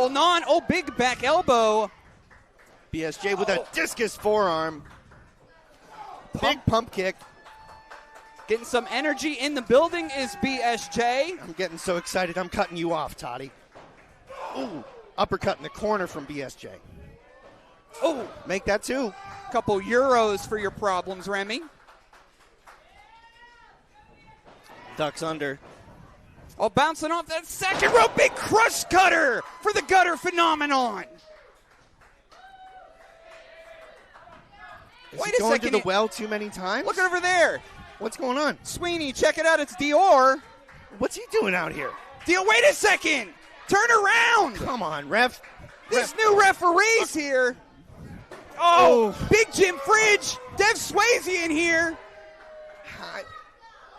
holding on. Oh, big back elbow. BSJ with a discus forearm. Big pump kick. Getting some energy in the building is BSJ. I'm getting so excited, I'm cutting you off, Toddy. Ooh, uppercut in the corner from BSJ. Oh, make that 2. Couple euros for your problems, Remy. Ducks under. Oh, bouncing off that second rope. Big crush cutter for the gutter phenomenon. Wait a second. To the well too many times? Look over there. What's going on? Sweeney, check it out. It's Dior. What's he doing out here? Dior, wait a second. Turn around. Come on, ref. These new referees here. Oh, Big Jim Fridge. Dev Swayze in here.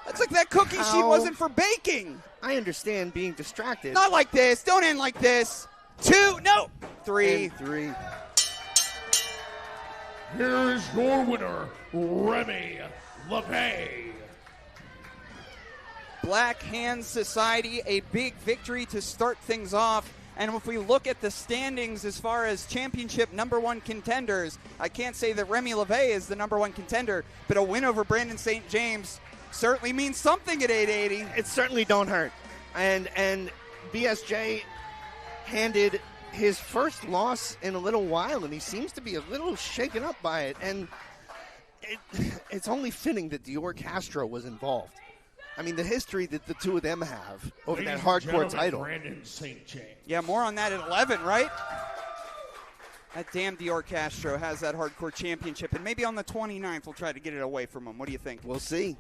That's like that cookie sheet wasn't for baking. I understand being distracted. Not like this. Don't end like this. 2, no. 3. And 3. Here is your winner, Remy, LaVey. Black Hands Society, a big victory to start things off. And if we look at the standings as far as championship #1 contenders, I can't say that Remy LaVey is the #1 contender, but a win over Brandon St. James certainly means something at 880. It certainly don't hurt. And BSJ handed his first loss in a little while, and he seems to be a little shaken up by it. And it's only fitting that Dior Castro was involved. I mean, the history that the two of them have over that hardcore title. Brandon St. James. Yeah, more on that at 11, right? That damn Dior Castro has that hardcore championship, and maybe on the 29th we'll try to get it away from him. What do you think? We'll see.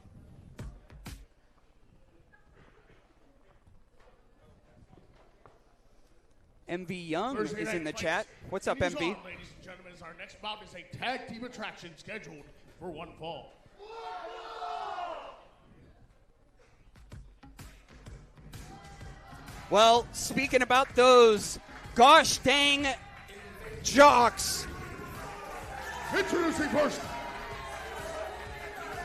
MV Young Thursday is in the fights. chat. What's up, Ladies MV? on, ladies and gentlemen, as our next bout is a tag team attraction scheduled for one fall. Well, speaking about those gosh dang jocks. Introducing first,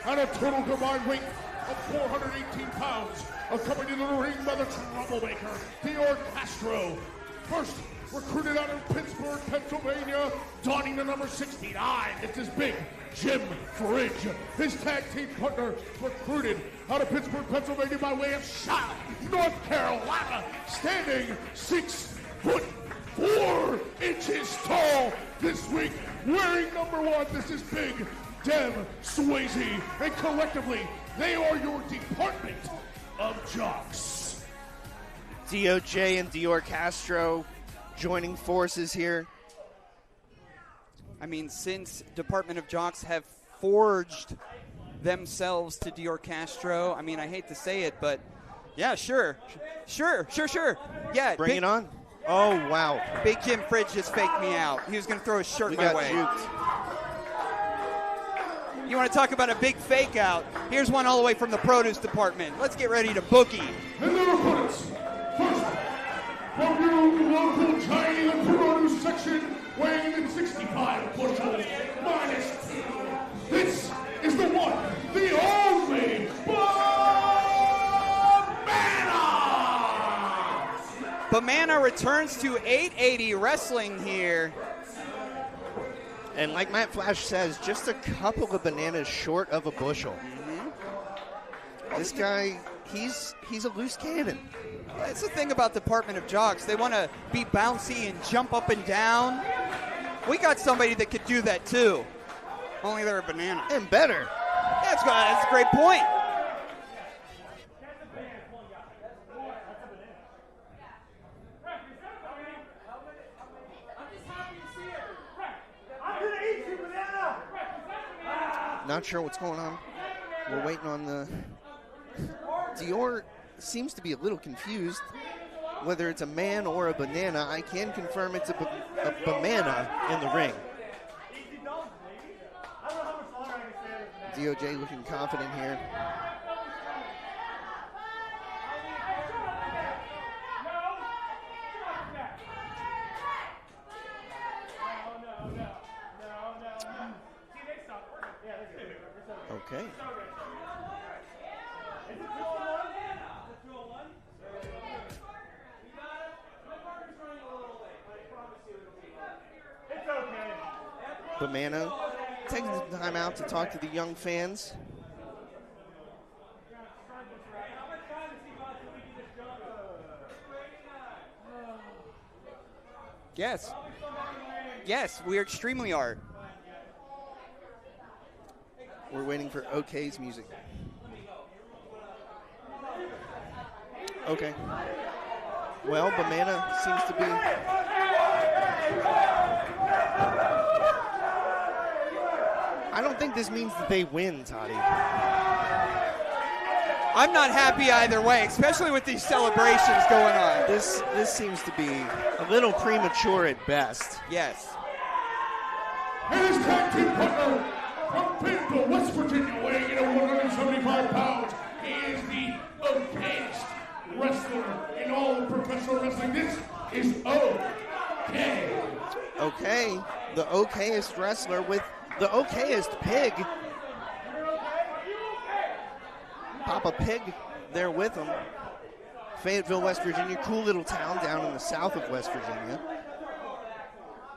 at a total combined weight of 418 pounds, accompanied in the ring by the troublemaker, Dior Castro. First, recruited out of Pittsburgh, Pennsylvania, donning the number 69. It's his Big Jim Fridge. His tag team partner, recruited out of Pittsburgh, Pennsylvania by way of Charlotte, North Carolina, standing 6'4" tall this week, wearing #1. This is Big Dev Swayze, and collectively, they are your department of jocks. DOJ and Dior Castro joining forces here. I mean, since Department of Jocks have forged themselves to Dior Castro, I mean, I hate to say it, but yeah, sure. Yeah, Bring it on. Oh, wow. Big Jim Fridge just faked me out. He was going to throw his shirt my way. Juked. You want to talk about a big fake out? Here's one all the way from the produce department. Let's get ready to boogie. And their opponents, first, from your local Chinese produce section, weighing in 65 bushels, minus. This is the one, the only BaMana! BaMana returns to 880 wrestling here. And like Matt Flash says, just a couple of bananas short of a bushel. This guy, he's a loose cannon. That's the thing about Department of Jocks. They want to be bouncy and jump up and down. We got somebody that could do that too. Only they're a banana. And better. That's a great point. Not sure what's going on. We're waiting on the... Dior seems to be a little confused whether it's a man or a banana. I can confirm it's a BaMana in the ring. DOJ looking confident here. Okay. BaMana taking some time out to talk to the young fans. Yes. Yes, we extremely are. We're waiting for OK's music. Okay. Well, BaMana seems to be... I don't think this means that they win, Toddy. I'm not happy either way, especially with these celebrations going on. This seems to be a little premature at best. Yes. And his tag team partner from Pittsburgh, West Virginia, weighing in at 175 pounds, he is the okayest wrestler in all of professional wrestling. This is OK. Okay, the okayest wrestler with the okayest pig. Papa Pig there with him. Fayetteville, West Virginia, cool little town down in the south of West Virginia.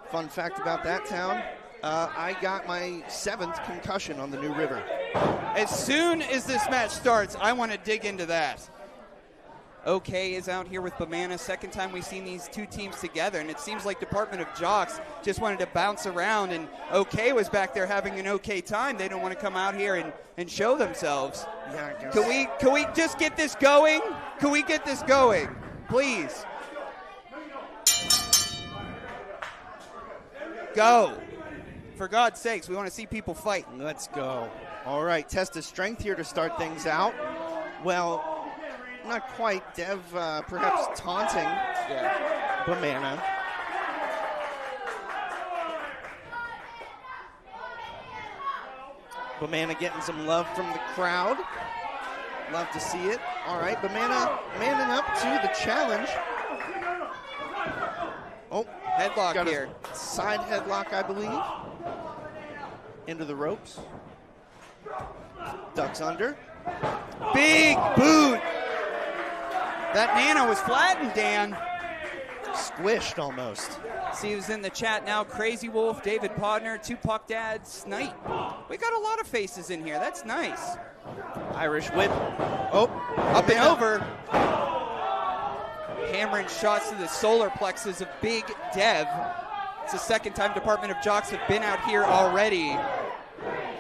Fun fact about that town, I got my 7th concussion on the New River. As soon as this match starts, I want to dig into that. OK is out here with BaMana. Second time we've seen these two teams together, and it seems like Department of Jocks just wanted to bounce around, and OK was back there having an OK time. They don't want to come out here and show themselves. Yeah, I guess. Can we just get this going? Can we get this going, please? Go. For God's sakes, we want to see people fight. Let's go. All right, test of strength here to start things out. Well, not quite. Dev perhaps taunting BaMana. BaMana getting some love from the crowd. Love to see it. All right, BaMana manning up to the challenge. Oh, Headlock got here. a side headlock, I believe. Into the ropes. Ducks under. Big boot. That Nana was flattened, Dan. Squished almost. See who's in the chat now. Crazy Wolf, David Podner, Tupac Dad, Snipe. We got a lot of faces in here. That's nice. Irish whip. Oh, up and over. Hammering shots to the solar plexus of Big Dev. It's the second time Department of Jocks have been out here already.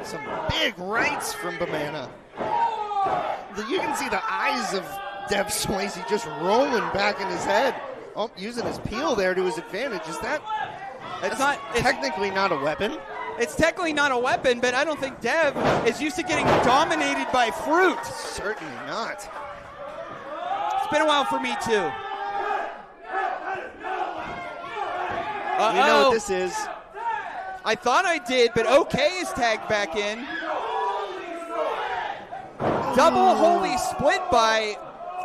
Some big rights from BaMana. You can see the eyes of Dev Swayze just rolling back in his head. Oh, using his peel there to his advantage. Is that? It's technically not a weapon. It's technically not a weapon, but I don't think Dev is used to getting dominated by fruit. Certainly not. It's been a while for me, too. We know what this is. I thought I did, but OK is tagged back in. Double holy split by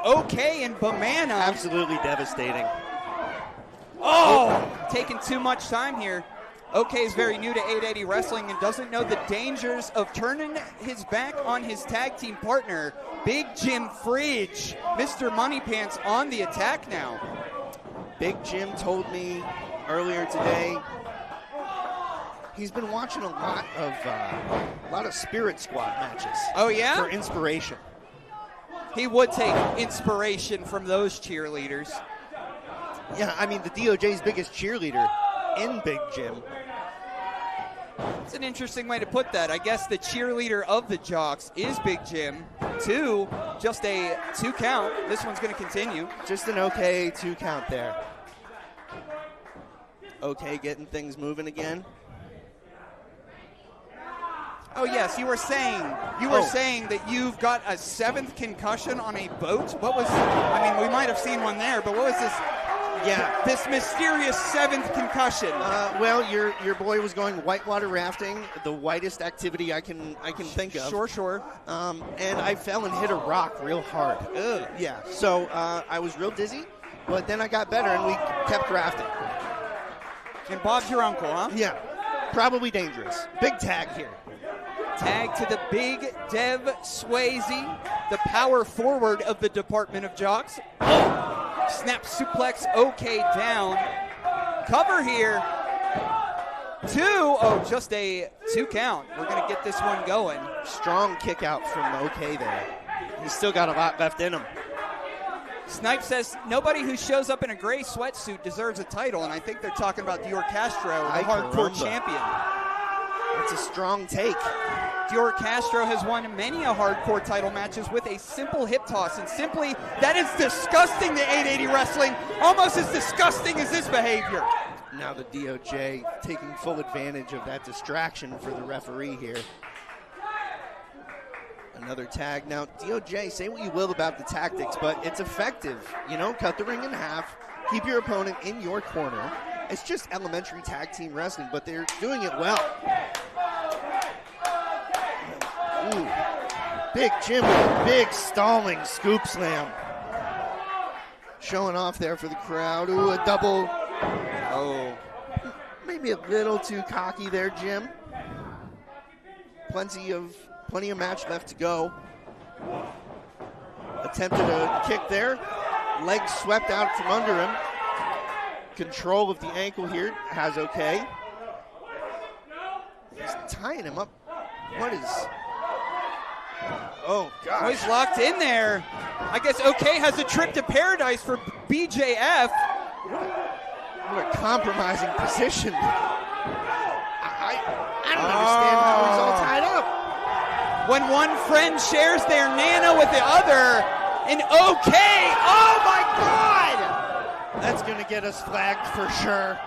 OK and BaMana. Absolutely devastating. Oh, taking too much time here. OK is very new to 880 Wrestling and doesn't know the dangers of turning his back on his tag team partner, Big Jim Fridge. Mr. Moneypants on the attack now. Big Jim told me earlier today he's been watching a lot of Spirit Squad matches. Oh, yeah? For inspiration. He would take inspiration from those cheerleaders. Yeah, I mean, the DOJ's biggest cheerleader in Big Jim. It's an interesting way to put that. I guess the cheerleader of the Jocks is Big Jim. Just a 2 count. This one's going to continue. Just an OK 2 count there. OK getting things moving again. Oh yes, you were saying that you've got a 7th concussion on a boat. What was? I mean, we might have seen one there, but what was this? Yeah, this mysterious 7th concussion. Well, your boy was going whitewater rafting, the whitest activity I can think of. Sure. And I fell and hit a rock real hard. Ugh. Yeah, so I was real dizzy, but then I got better and we kept rafting. And Bob's your uncle, huh? Yeah, probably dangerous. Big tag here. Tag to the Big Dev Swayze, the power forward of the Department of Jocks. Snap suplex, OK down. Cover here. Oh, just a 2 count. We're going to get this one going. Strong kick out from OK there. He's still got a lot left in him. Snipe says nobody who shows up in a gray sweatsuit deserves a title, and I think they're talking about Dior Castro, the hardcore champion. That's a strong take. Dior Castro has won many a hardcore title matches with a simple hip toss, and simply, that is disgusting to 880 Wrestling, almost as disgusting as this behavior. Now the DOJ taking full advantage of that distraction for the referee here. Another tag. Now, DOJ, say what you will about the tactics, but it's effective. You know, cut the ring in half, keep your opponent in your corner. It's just elementary tag team wrestling, but they're doing it well. Ooh. Big Jim with a big stalling scoop slam. Showing off there for the crowd. Ooh, a double. Oh, maybe a little too cocky there, Jim. Plenty of match left to go. Attempted a kick there. Legs swept out from under him. Control of the ankle here has OK. He's tying him up. What is... Oh, gosh. Oh, he's locked in there. I guess OK has a trip to paradise for BJF. What a compromising position. I don't understand how he's all tied up. When one friend shares their Nana with the other, and OK, oh my God! That's going to get us flagged for sure.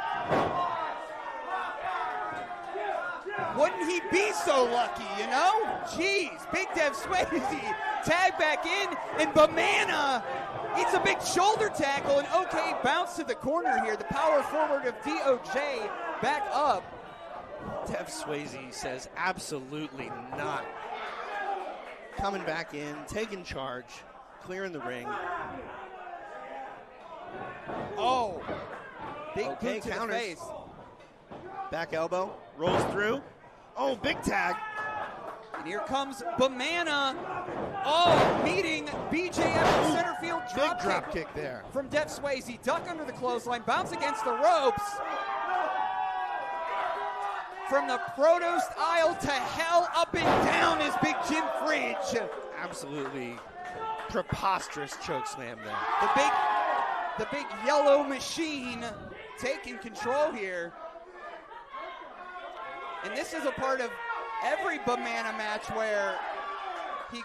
Wouldn't he be so lucky, you know? Jeez, Big Dev Swayze tag back in, and BaMana eats a big shoulder tackle, and OK bounce to the corner here. The power forward of DOJ back up. Dev Swayze says absolutely not. Coming back in, taking charge, clearing the ring. Oh, big OK boot to counters. the face. Back elbow, rolls through. Oh, big tag. And here comes BaMana. Oh, meeting BJF in center field. Big drop kick there. From Dev Swayze. Duck under the clothesline. Bounce against the ropes. From the Protost aisle to hell, up and down is Big Jim Fridge. Absolutely preposterous choke slam there. The big yellow machine taking control here. And this is a part of every BaMana match where he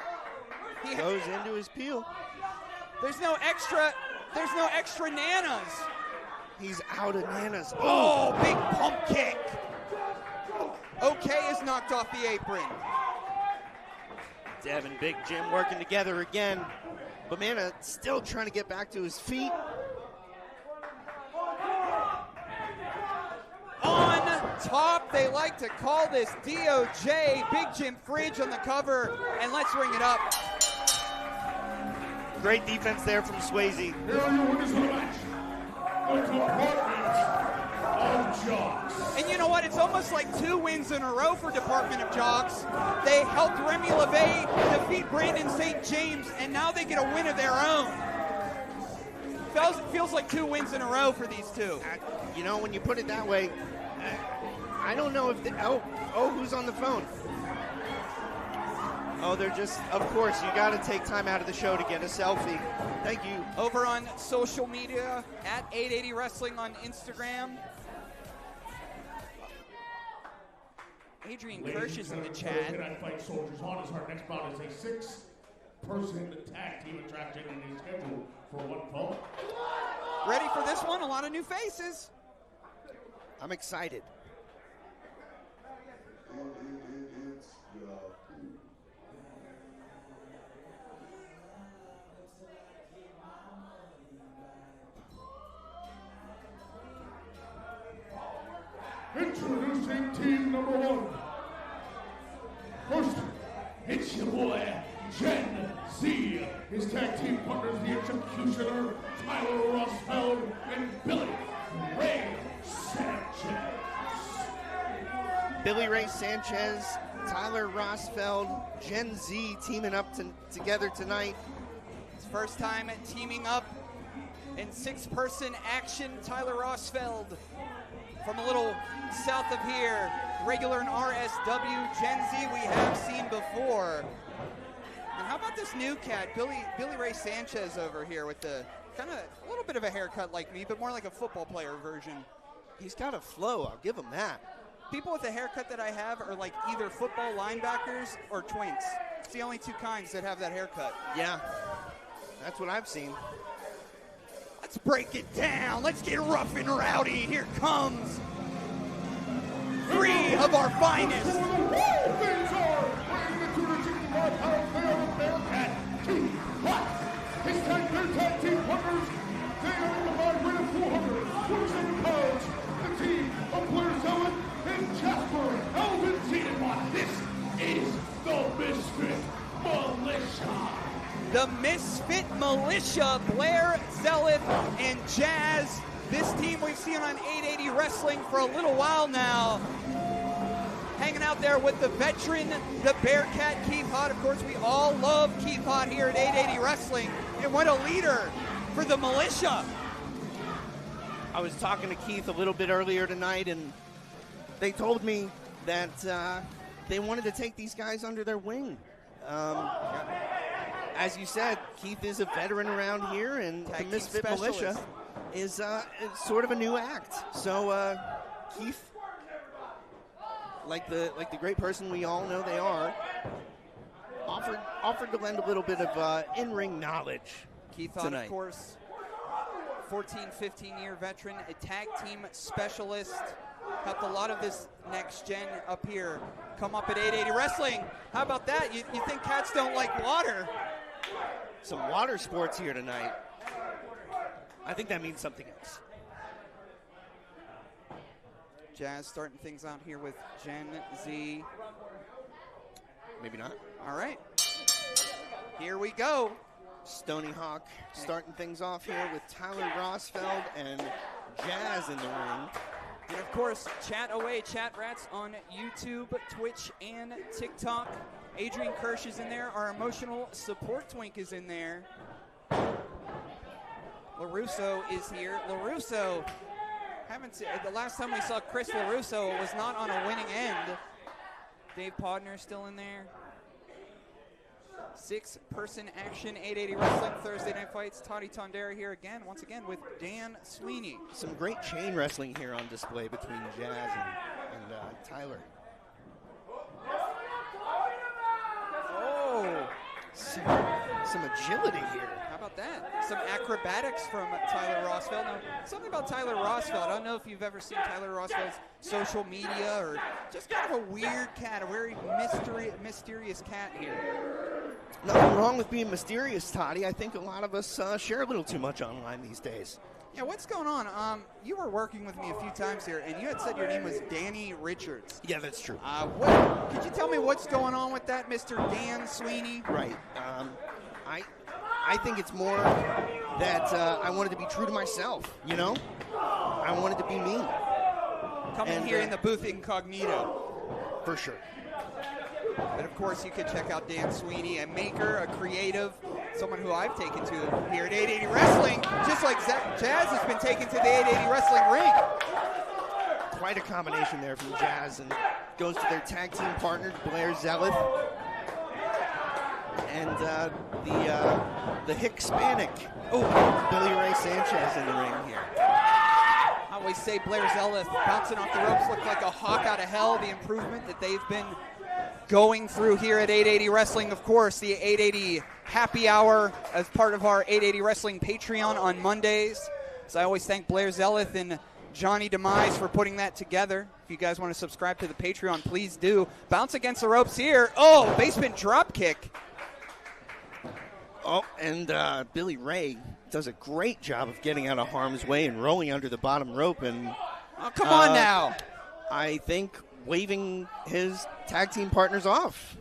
goes into his peel. There's no extra nanas. He's out of nanas. Oh, big pump kick. OK is knocked off the apron. Dev and Big Jim working together again. BaMana still trying to get back to his feet. On top, they like to call this DOJ. Big Jim Fridge on the cover, and let's ring it up. Great defense there from Swayze. Here are your winners of the match. The Department of Jocks. And you know what? It's almost like 2 wins in a row for Department of Jocks. They helped Remy LaVey defeat Brandon St. James, and now they get a win of their own. Feels like 2 wins in a row for these two. You know, when you put it that way, I don't know if who's on the phone? Oh, they're just, of course, you got to take time out of the show to get a selfie. Thank you. Over on social media, at 880 Wrestling on Instagram. Adrian Kirsch is in the chat. Fight Soldiers on as our next bout is a 6-person tag team attraction and is scheduled for 1 fall. Ready for this one? A lot of new faces. I'm excited. Introducing team number 1. First, it's your boy, Gen Z. His tag team partners, the Executioner, Tyler Rosefield, and Billy Ray Sanchez. Billy Ray Sanchez, Tyler Rosefield, Gen Z teaming up together tonight. It's first time teaming up In six-person action, Tyler Rosefield from a little south of here. Regular in RSW, Gen Z we have seen before. And how about this new cat, Billy Ray Sanchez over here with the kind of a little bit of a haircut like me, but more like a football player version. He's got a flow, I'll give him that. People with the haircut that I have are like either football linebackers or twinks. It's the only two kinds that have that haircut. Yeah, that's what I've seen. Let's break it down. Let's get rough and rowdy. Here comes 3 of our finest. These are weighing the 265 pounds. They are the Bearcat. Haught. His tag team partners. They are in the combined weight of 447 pounds. The team of Blair, Zelith, and Castro. Elvin Zienbach. This is the Misfit Militia. The Misfit Militia, Blair, Zelith, and Jazz. This team we've seen on 880 Wrestling for a little while now. Hanging out there with the veteran, the Bearcat, Keith Haught. Of course, we all love Keith Haught here at 880 Wrestling. And what a leader for the Militia. I was talking to Keith a little bit earlier tonight, and they told me that they wanted to take these guys under their wing. As you said, Keith is a veteran around here, and the Misfit Militia is sort of a new act. So Keith, like the great person we all know they are, offered to lend a little bit of in-ring knowledge. Keith Haught, of course, 14, 15-year veteran, a tag team specialist. Helped a lot of this next gen up here come up at 880 Wrestling. How about that? You think cats don't like water? Some water sports here tonight. I think that means something else. Jazz starting things out here with Gen Z. Maybe not. All right. Here we go. Stony Hawk starting things off here with Tyler Rosefield and Jazz in the ring. And of course, chat away, chat rats on YouTube, Twitch, and TikTok. Adrian Kirsch is in there. Our emotional support twink is in there. LaRusso is here. LaRusso, the last time we saw Chris LaRusso was not on a winning end. Dave Podner still in there. 6-person action, 880 Wrestling, Thursday Night Fights. Toddy Tondera here again, once again with Dan Sweeney. Some great chain wrestling here on display between Jazz and Tyler. Oh, some agility here. How about that? Some acrobatics from Tyler Rosefield. Now, something about Tyler Rosefield. I don't know if you've ever seen Tyler Rosefield's social media or just kind of a weird cat, a very mysterious cat here. Nothing wrong with being mysterious, Toddy. I think a lot of us share a little too much online these days. Yeah, what's going on? You were working with me a few times here, and you had said your name was Danny Richards. Yeah, that's true. Could you tell me what's going on with that, Mr. Dan Sweeney? Right. I think it's more that I wanted to be true to myself, you know? I wanted to be me. Come in here in the booth incognito. For sure. But of course, you could check out Dan Sweeney, a maker, a creative, someone who I've taken to here at 880 Wrestling, just like Jazz has been taken to the 880 Wrestling ring. Quite a combination there from Jazz, and goes to their tag team partner, Blair, Zelith, and the Hispanic, Billy Ray Sanchez in the ring here. I always say Blair Zelith bouncing off the ropes looked like a hawk out of hell, the improvement that they've been going through here at 880 Wrestling. Of course, the 880 happy hour as part of our 880 Wrestling Patreon on Mondays. So I always thank Blair Zelith and Gianni Demise for putting that together. If you guys want to subscribe to the Patreon, please do. Bounce against the ropes here. Oh, basement drop kick. Oh, and Billy Ray does a great job of getting out of harm's way and rolling under the bottom rope. And oh, come on now. I think waving his tag team partners off.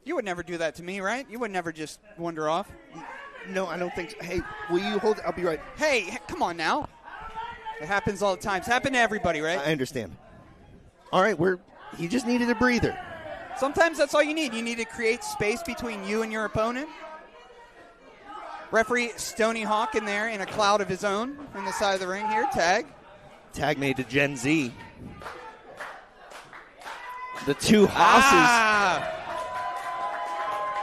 You would never do that to me, right? You would never just wander off. No, I don't think so. Hey, will you hold it? I'll be right. Hey, come on now. It happens all the time. It's happened to everybody, right? I understand. All right, he just needed a breather. Sometimes that's all you need. You need to create space between you and your opponent. Referee Stony Hawk in there in a cloud of his own in the side of the ring here. Tag. Tag made to Gen Z. The two hosses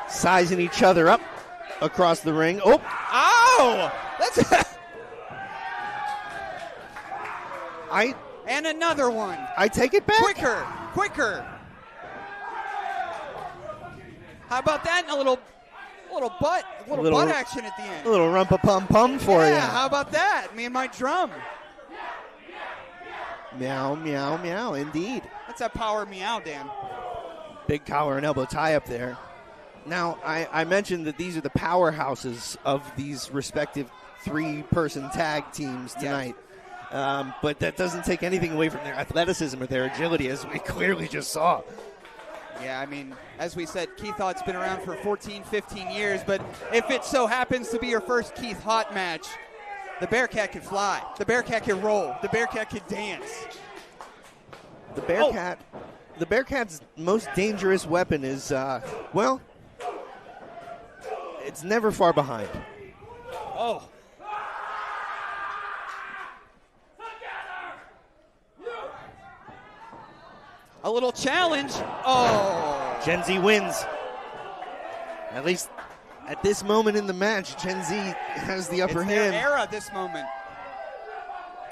sizing each other up across the ring. Oh! Ow! That's And another one. I take it back. Quicker. How about that? And a little butt action at the end. A little rumpa-pum-pum for you. Yeah, how about that? Me and my drum. Meow, meow, meow, indeed. That's that power meow, Dan. Big collar and elbow tie up there. Now, I mentioned that these are the powerhouses of these respective three-person tag teams tonight. Yes. But that doesn't take anything away from their athleticism or their agility, as we clearly just saw. Yeah, I mean, as we said, Keith Haught's been around for 14, 15 years, but if it so happens to be your first Keith Haught match, the Bearcat can fly. The Bearcat can roll. The Bearcat can dance. The Bearcat's most dangerous weapon is, it's never far behind. Oh. A little challenge. Oh. Gen Z wins. At least at this moment in the match, Gen Z has the upper hand. Their era this moment.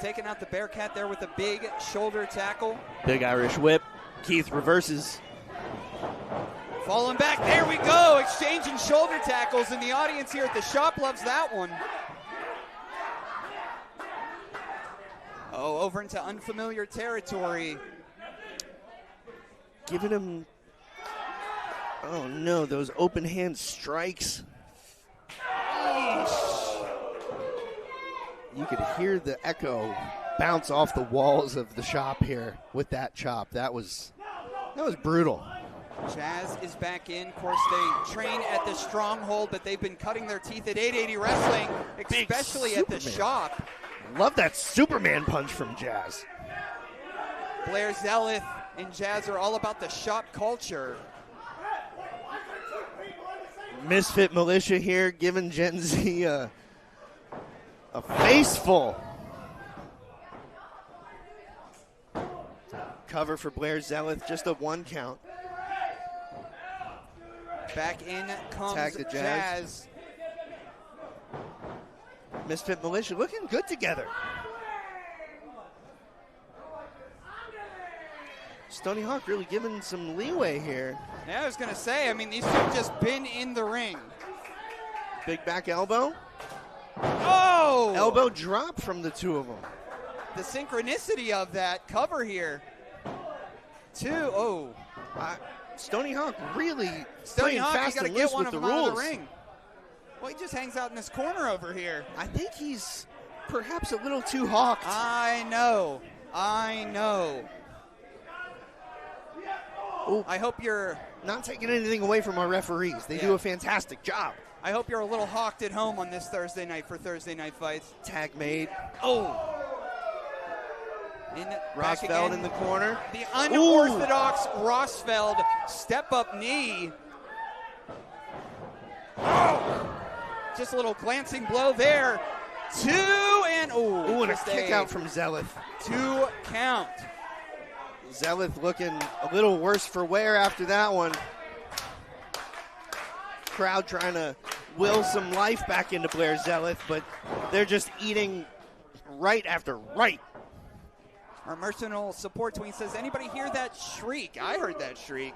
Taking out the Bearcat there with a big shoulder tackle. Big Irish whip. Keith reverses. Falling back. There we go. Exchanging shoulder tackles, and the audience here at the shop loves that one. Oh, over into unfamiliar territory. Giving him, oh no, those open hand strikes. Eesh. You could hear the echo bounce off the walls of the shop here with that chop. That was brutal. Jazz is back in. Of course, they train at the Stronghold, but they've been cutting their teeth at 880 Wrestling, especially at the shop. Love that Superman punch from Jazz. Blair, Zelith, and Jazz are all about the shop culture. Misfit Militia here giving Gen Z a face full. Cover for Blair Zelith, just a 1 count. Back in comes Tag to Jazz. Misfit Militia looking good together. Stony Hawk really giving some leeway here. Yeah, I was going to say, I mean, these two have just been in the ring. Big back elbow. Oh! Elbow drop from the two of them. The synchronicity of that cover here. Stony Hawk really Stony playing Hawk, fast you got to and get loose one with of the them out of rules. the ring. Well, he just hangs out in this corner over here. I think he's perhaps a little too hawked. I know. Ooh. I hope you're Not taking anything away from our referees. They do a fantastic job. I hope you're a little hawked at home on this Thursday night for Thursday Night Fights. Tag made. Oh. Rosefield in the corner. The unorthodox Rosefield step-up knee. Oh. Just a little glancing blow there. And a kick out from Zelith. 2 count. Zelith looking a little worse for wear after that one. Crowd trying to will some life back into Blair Zelith, but they're just eating right after right. Our mercenary support tween says, anybody hear that shriek? I heard that shriek.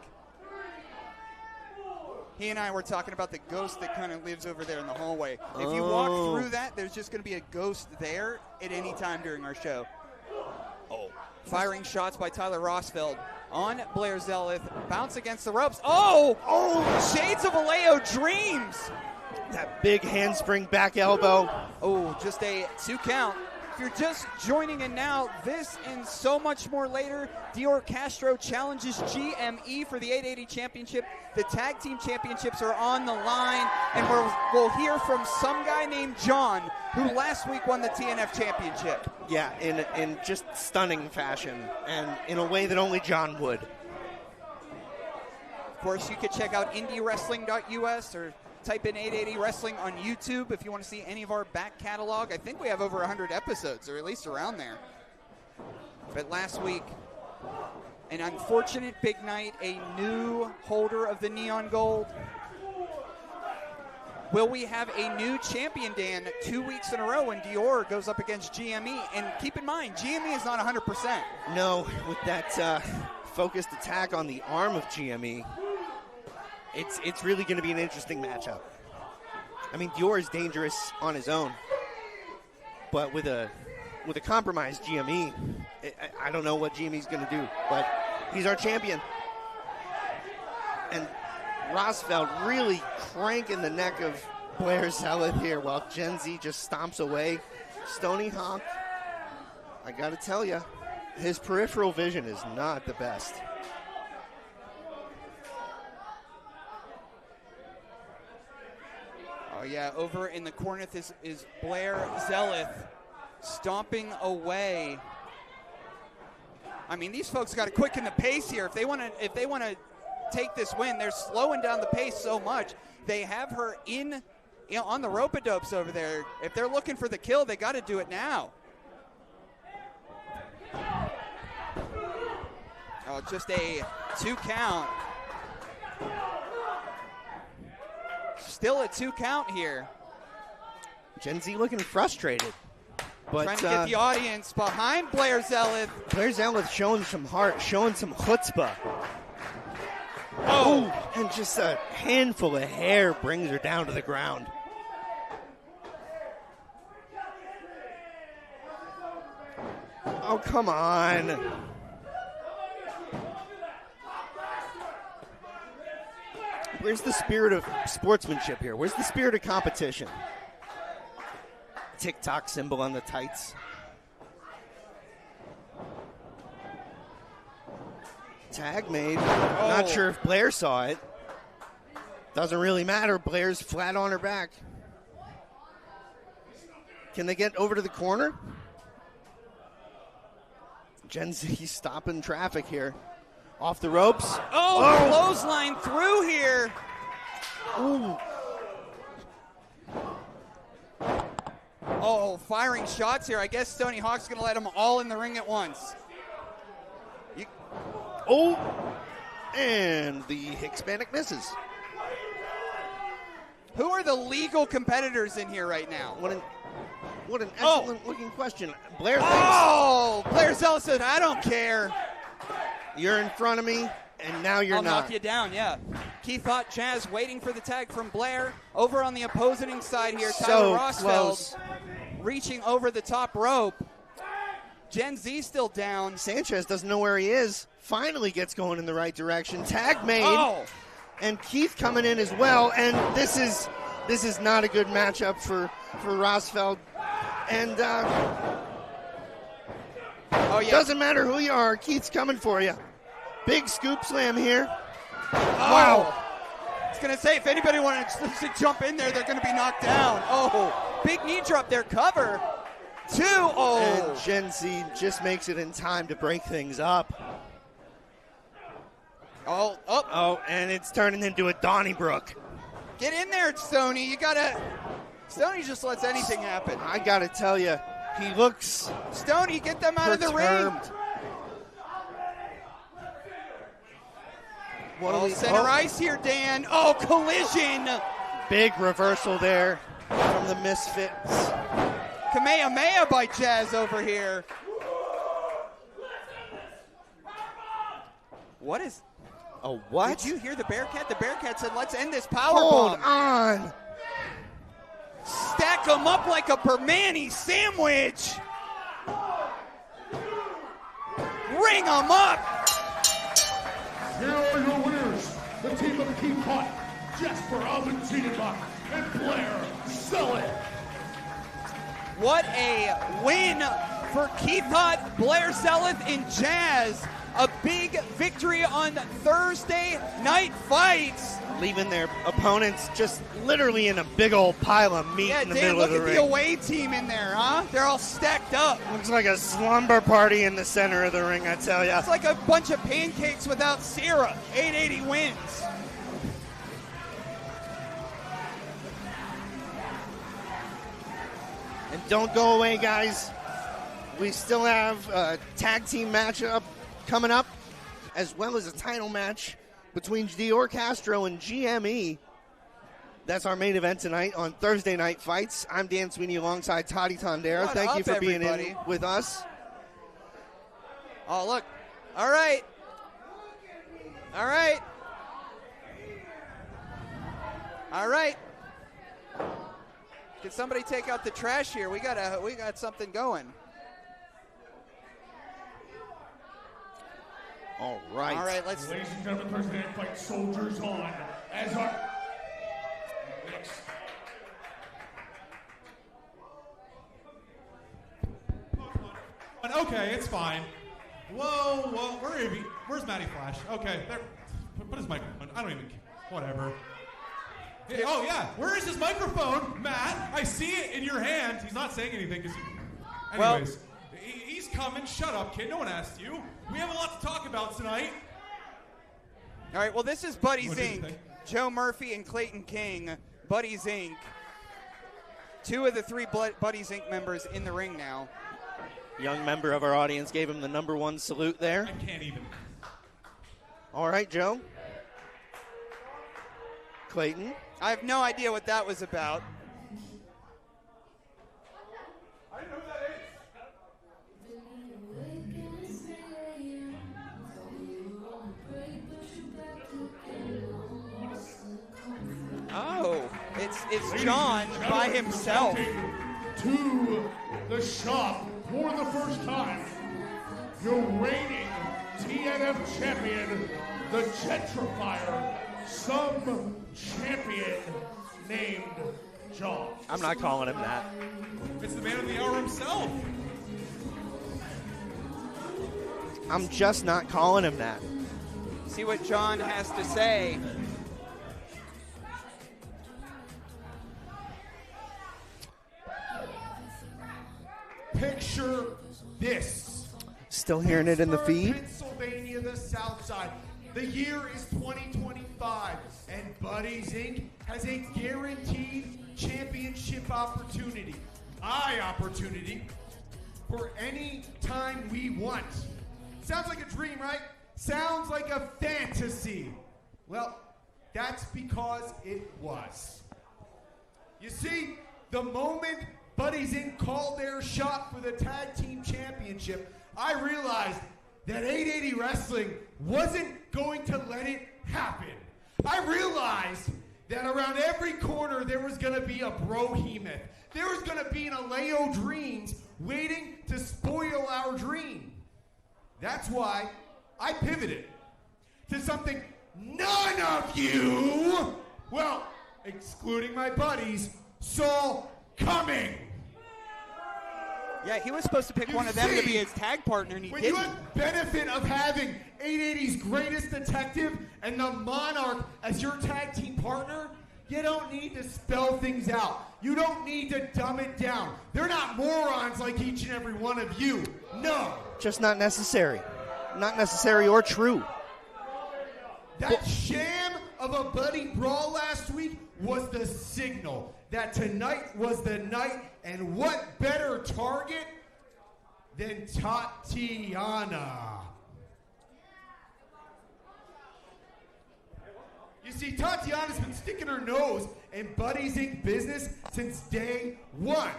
He and I were talking about the ghost that kind of lives over there in the hallway. If you walk through that, there's just going to be a ghost there at any time during our show. Firing shots by Tyler Rosefield on Blair Zelith. Bounce against the ropes. Shades of Aleo dreams. That big handspring back elbow. Just a 2 count. If you're just joining in now, this and so much more later. Dior Castro challenges GME for the 880 championship. The tag team championships are on the line, and we'll hear from some guy named John, who last week won the TNF championship. Yeah, in just stunning fashion, and in a way that only John would. Of course, you could check out IndyWrestling.us or type in 880 Wrestling on YouTube if you want to see any of our back catalog. I think we have over 100 episodes, or at least around there. But last week, an unfortunate big night, a new holder of the neon gold. Will we have a new champion, Dan, 2 weeks in a row when Dior goes up against GME? And keep in mind, GME is not 100%. No, with that focused attack on the arm of GME, it's really going to be an interesting matchup. I mean, Dior is dangerous on his own, but with a compromised GME, I don't know what GME's going to do, but he's our champion. And Rosefield really cranking the neck of Blair Zelith here while Gen Z just stomps away. Stony Hawk, I got to tell you, his peripheral vision is not the best. Oh, yeah, over in the corner is Blair Zelith stomping away. I mean, these folks got to quicken the pace here. If they want to take this win, they're slowing down the pace so much. They have her on the rope-a-dopes over there. If they're looking for the kill, they got to do it now. Oh, just a 2 count. Still a 2 count here. Gen Z looking frustrated. But, trying to get the audience behind Blair Zelith. Blair Zelith showing some heart, showing some chutzpah. Oh, and just a handful of hair brings her down to the ground. Oh, come on. Where's the spirit of sportsmanship here? Where's the spirit of competition? TikTok symbol on the tights. Tag made. Oh. Not sure if Blair saw it. Doesn't really matter. Blair's flat on her back. Can they get over to the corner? Gen Z stopping traffic here. Off the ropes. Oh, clothesline through here. Ooh. Oh, firing shots here. I guess Stony Hawk's going to let them all in the ring at once. Oh, and the Hispanic misses. Who are the legal competitors in here right now? What an excellent looking question. Blair thinks, oh, Blair Zelith said, I don't care. You're in front of me, and now you're I'll not. knock you down, yeah. Keith Haught, Chaz waiting for the tag from Blair. Over on the opposing side here, Tyler Rosefield reaching over the top rope. Gen Z still down. Sanchez doesn't know where he is. Finally gets going in the right direction. Tag made. Oh. And Keith coming in as well. And this is not a good matchup for Rosefield. And doesn't matter who you are, Keith's coming for you. Big scoop slam here. Wow. I was going to say, if anybody wanted to jump in there, they're going to be knocked down. Oh, big knee drop there, cover. 2. Oh. And Gen Z just makes it in time to break things up. Oh, and it's turning into a Donnybrook. Get in there, Stoney. You got to. Stoney just lets anything happen. I got to tell you, he looks. Stoney, get them out of the ring. Center ice here, Dan. Oh, collision. Big reversal there from the Misfits. Kamehameha by Jazz over here. What is... Oh, what? Did you hear the Bearcat? The Bearcat said, let's end this power Hold bomb. on. Stack them up like a Permani sandwich. Ring them up. Here are your winners, the team of Keith Haught, Jesper Alvin-Ziedenbach, and Blair Zelith. What a win for Keith Haught, Blair Zelith, and Jazz. A big victory on Thursday Night Fights. Leaving their opponents just literally in a big old pile of meat in the middle of the ring. Look at the away team in there, huh? They're all stacked up. Looks like a slumber party in the center of the ring, I tell ya. It's like a bunch of pancakes without syrup. 880 wins. Don't go away, guys. We still have a tag team matchup coming up, as well as a title match between Dior, Castro, and GME. That's our main event tonight on Thursday Night Fights. I'm Dan Sweeney alongside Toddy Tondera. Thank you for being in with us. Oh, look. All right. All right. All right. Can somebody take out the trash here? We got something going. All right. All right, let's. Ladies and gentlemen, Thursday Night Fight Soldiers on as our next. Okay, it's fine. Whoa, where's Matty Flash? Okay, there. Put his microphone. I don't even care. Whatever. Hey, oh, yeah. Where is his microphone, Matt? I see it in your hand. He's not saying anything. Anyways, he's coming. Shut up, kid. No one asked you. We have a lot to talk about tonight. All right, well, this is Buddies Inc. Joe Murphy and Clayton King. Buddies Inc. 2 of the 3 Buddies Inc. members in the ring now. Young member of our audience gave him the #1 salute there. I can't even. All right, Joe. Clayton. I have no idea what that was about. I know who that is. Oh, it's John by himself. To the shop for the first time, your reigning TNF champion, the Gentrifier, some champion named Jocks. I'm not calling him that. It's the man of the hour himself. I'm just not calling him that. See what John has to say. Picture this. Still hearing it in the feed? Pennsylvania, the South Side. The year is 2025, and Buddies Inc. has a guaranteed championship opportunity. Opportunity for any time we want. Sounds like a dream, right? Sounds like a fantasy. Well, that's because it was. You see, the moment Buddies Inc. called their shot for the tag team championship, I realized that 880 Wrestling wasn't going to let it happen. I realized that around every corner there was going to be a Brohemoth. There was going to be an Aleo Dreams waiting to spoil our dream. That's why I pivoted to something none of you, well, excluding my buddies, saw coming. Yeah, he was supposed to pick one of them to be his tag partner, and he when didn't. you have benefit of having 880's greatest detective and the Monarch as your tag team partner, you don't need to spell things out. You don't need to dumb it down. They're not morons like each and every one of you. No. Just not necessary. Not necessary or true. That sham of a buddy brawl last week was the signal that tonight was the night, and what better target than Tatiana? You see, Tatiana's been sticking her nose in Buddies Inc. business since day one.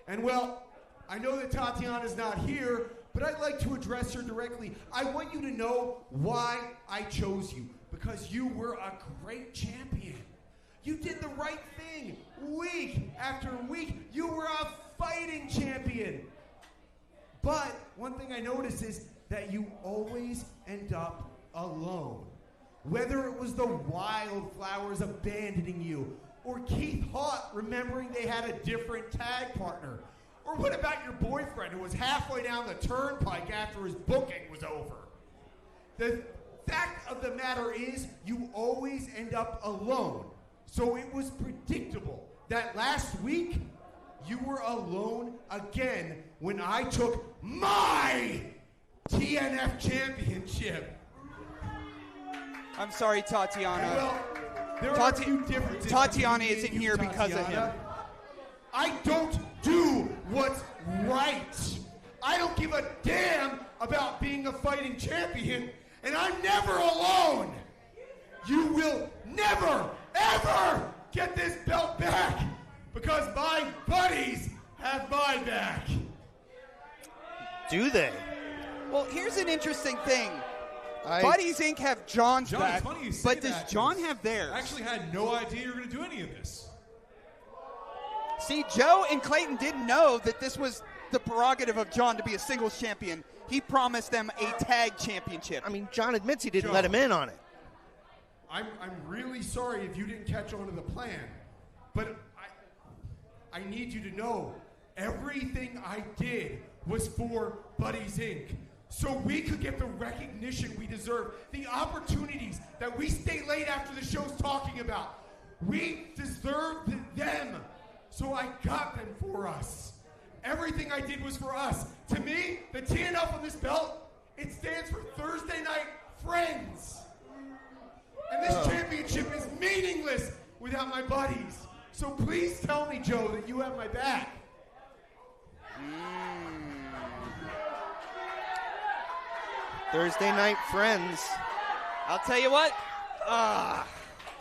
And well, I know that Tatiana's not here, but I'd like to address her directly. I want you to know why I chose you. Because you were a great champion. You did the right thing week after week. You were a fighting champion. But one thing I noticed is that you always end up alone. Whether it was the Wildflowers abandoning you, or Keith Haught remembering they had a different tag partner, or what about your boyfriend who was halfway down the turnpike after his booking was over? The fact of the matter is, you always end up alone. So it was predictable that last week, you were alone again when I took my TNF championship. I'm sorry, Tatiana. Well, there are a few differences. Tatiana isn't here because of him. I don't do what's right. I don't give a damn about being a fighting champion, and I'm never alone. You will never, ever get this belt back because my buddies have my back. Do they? Well, here's an interesting thing. Buddies Inc. have John's John, back, it's funny you say but does that, John 'cause have theirs? I actually had no idea you were going to do any of this. See, Joe and Clayton didn't know that this was the prerogative of John to be a singles champion. He promised them a tag championship. I mean, John admits he didn't John. let him in on it. I'm really sorry if you didn't catch on to the plan, but I need you to know everything I did was for Buddies Inc. So we could get the recognition we deserve, the opportunities that we stay late after the show's talking about. We deserved them, so I got them for us. Everything I did was for us. To me, the TNF on this belt, it stands for Thursday Night Friends. And this championship is meaningless without my buddies. So please tell me, Joe, that you have my back. Thursday Night Friends. I'll tell you what,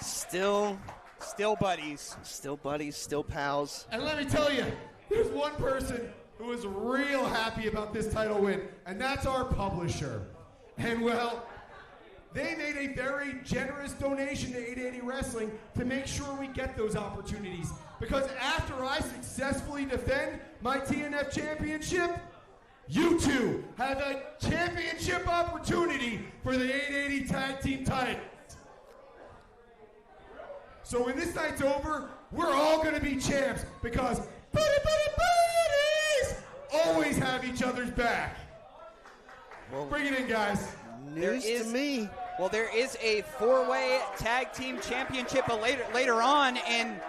Still buddies. Still buddies, still pals. And let me tell you, there's one person who is real happy about this title win, and that's our publisher. And well, they made a very generous donation to 880 Wrestling to make sure we get those opportunities. Because after I successfully defend my TNF championship, you two have a championship opportunity for the 880 tag team title. So when this night's over, we're all going to be champs because buddies always have each other's back. Well, Bring it in, guys. news to me. Well, there is a four-way tag team championship later on, and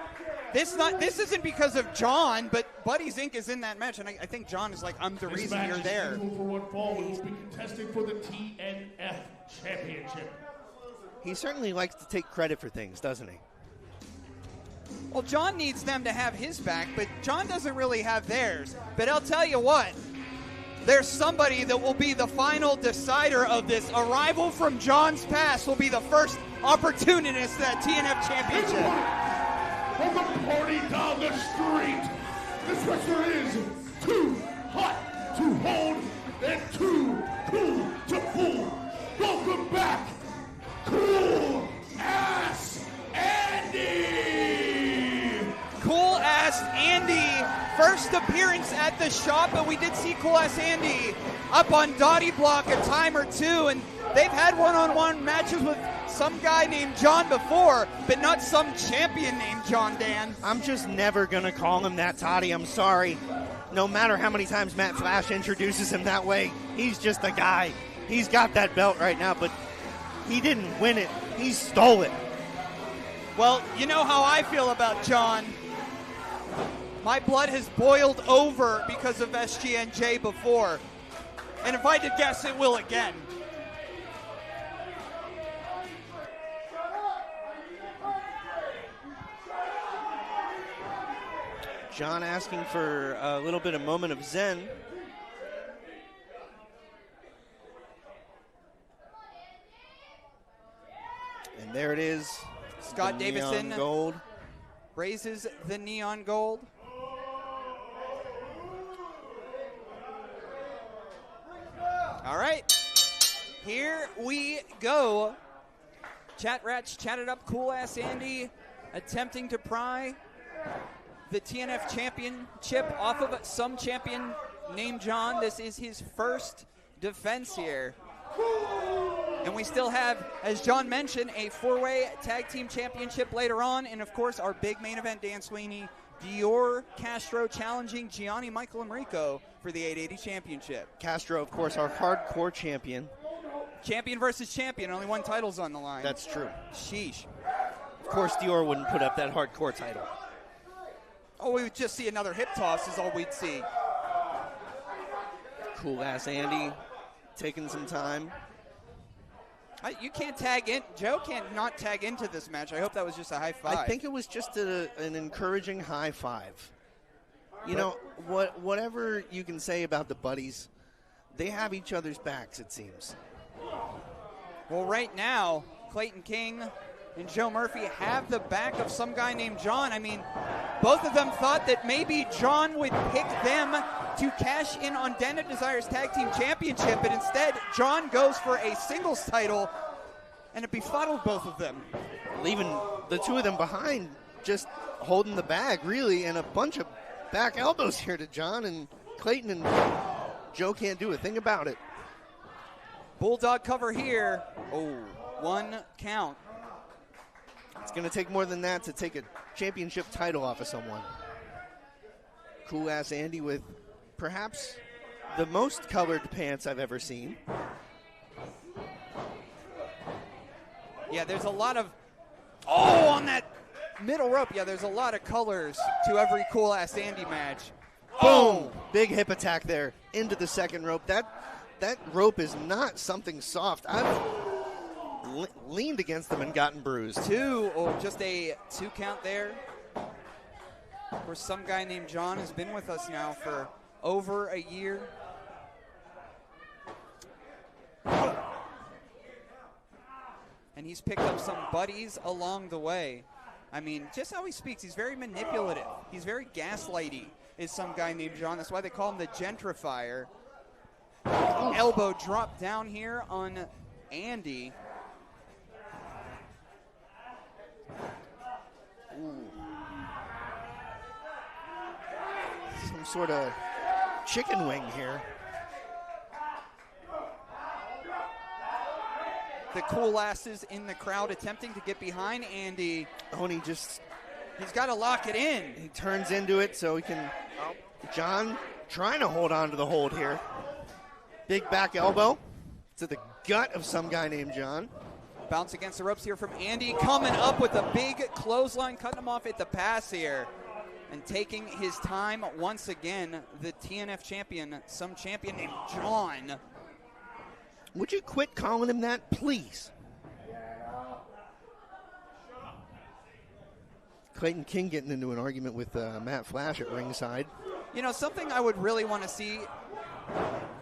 this isn't because of John, but Buddies Inc. is in that match, and I think John is like, I'm the This reason match you're is there. scheduled for one fall and will be contesting for the TNF Championship. He certainly likes to take credit for things, doesn't he? Well, John needs them to have his back, but John doesn't really have theirs. But I'll tell you what, there's somebody that will be the final decider of this. Arrival from John's past will be the first opportunist to that TNF championship. From the party down the street, this wrestler is too hot to hold and too cool to fool. Welcome back, Cool Ass Andy! Cool Ass Andy, first appearance at the shop, but we did see Cool Ass Andy up on Dottie Block a time or two, and they've had one-on-one matches with some guy named John before, but not some champion named John, Dan. I'm just never going to call him that, Toddy. I'm sorry. No matter how many times Matt Flash introduces him that way, he's just a guy. He's got that belt right now, but he didn't win it. He stole it. Well, you know how I feel about John. My blood has boiled over because of SGNJ before. And if I did guess, it will again. John asking for a little bit of moment of zen. And there it is. Scott the neon Davison gold. raises the neon gold. All right, here we go. Chat Rats chatted up Cool Ass Andy, attempting to pry the TNF championship off of some champion named John. This is his first defense here. And we still have, as John mentioned, a four-way tag team championship later on. And, of course, our big main event, Dan Sweeney, Dior, Castro challenging Gianni, Michael Emricko for the 880 championship. Castro, of course, our hardcore champion. Champion versus champion. Only one title's on the line. That's true. Sheesh. Of course, Dior wouldn't put up that hardcore title. Oh, we would just see another hip toss is all we'd see. Cool Ass Andy taking some time. You can't tag in. Joe can't not tag into this match. I hope that was just a high five. I think it was just an encouraging high five. You know, whatever you can say about the buddies, they have each other's backs, it seems. Well, right now, Clayton King and Joe Murphy have the back of some guy named John. I mean, both of them thought that maybe John would pick them to cash in on Den of Desire's Tag Team Championship, but instead, John goes for a singles title, and it befuddled both of them. Leaving the two of them behind, just holding the bag, really, and a bunch of back elbows here to John, and Clayton and Joe can't do a thing about it. Bulldog cover here. Oh, 1 count. It's going to take more than that to take a championship title off of someone. Cool-ass Andy with perhaps the most colored pants I've ever seen. Yeah, there's a lot of... Oh, on that middle rope. Yeah, there's a lot of colors to every cool-ass Andy match. Boom! Big hip attack there into the second rope. That rope is not something soft. I've leaned against them and gotten bruised. Just a 2 count there. Of course, some guy named John has been with us now for over a year. And he's picked up some buddies along the way. I mean, just how he speaks, he's very manipulative. He's very gaslighty, is some guy named John. That's why they call him the gentrifier. Elbow drop down here on Andy. Ooh. Some sort of chicken wing here. The cool asses in the crowd attempting to get behind Andy. Oh, and he's got to lock it in. He turns into it so he can. John trying to hold on to the hold here. Big back elbow to the gut of some guy named John. Bounce against the ropes here from Andy. Coming up with a big clothesline, cutting him off at the pass here. And taking his time once again, the TNF champion, some champion named John. Would you quit calling him that, please? Clayton King getting into an argument with Matt Flash at ringside. You know, something I would really want to see.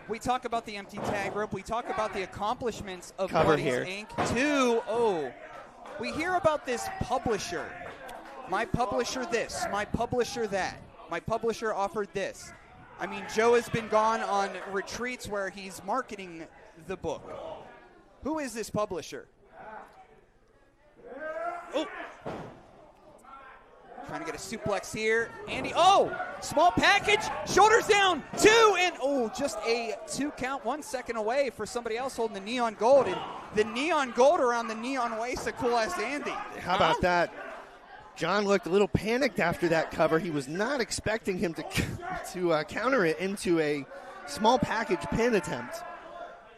We talk about the empty tag rope. We talk about the accomplishments of Cover Buddies here. Inc. We hear about this publisher. My publisher this, my publisher that. My publisher offered this. I mean, Joe has been gone on retreats where he's marketing the book. Who is this publisher? Oh. Trying to get a suplex here. Andy, small package, shoulders down, 2, and just a 2 count, 1 second away for somebody else holding the neon gold. And the neon gold around the neon waist of cool-ass Andy. How about that? John looked a little panicked after that cover. He was not expecting him to counter it into a small package pin attempt.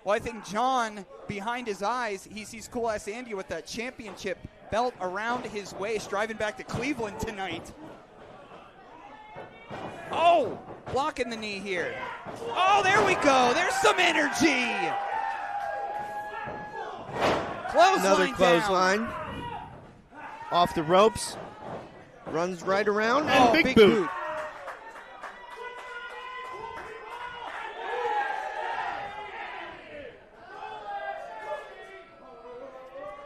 Well, I think John, behind his eyes, he sees cool-ass Andy with that championship belt around his waist, driving back to Cleveland tonight. Oh, blocking the knee here. Oh, there we go. There's some energy. Clothesline Another clothesline. down. Off the ropes. Runs right around, and big boot.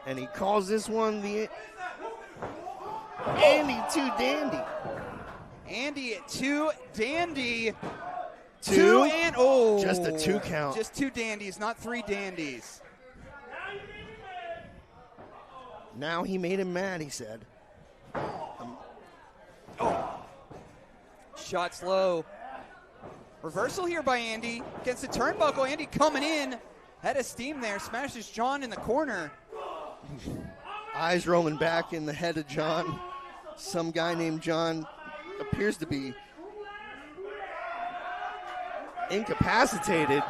And he calls this one the Andy Too Dandy. Andy Too Dandy. 2 and just a 2 count. Just 2 dandies, not 3 dandies. Now he made him mad, he said. Shots low. Reversal here by Andy against the turnbuckle. Andy coming in. Head of steam there. Smashes John in the corner. Eyes rolling back in the head of John. Some guy named John appears to be incapacitated.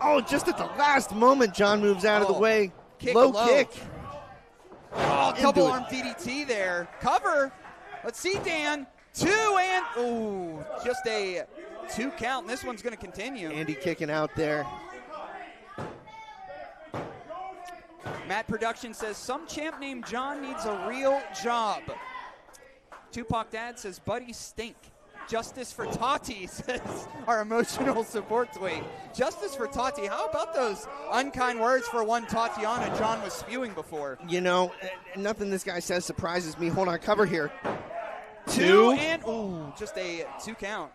Oh, just at the last moment, John moves out of the way. Low kick. Oh, double arm DDT there. Cover. Let's see, Dan. 2 and just a 2 count. And this one's going to continue. Andy kicking out there. Matt Production says some champ named John needs a real job. Tupac Dad says buddies stink. Justice for Tati, says our emotional support tweet. Justice for Tati. How about those unkind words for one Tatiana John was spewing before? You know, nothing this guy says surprises me. Hold on, cover here. Two and, ooh, just a 2 count.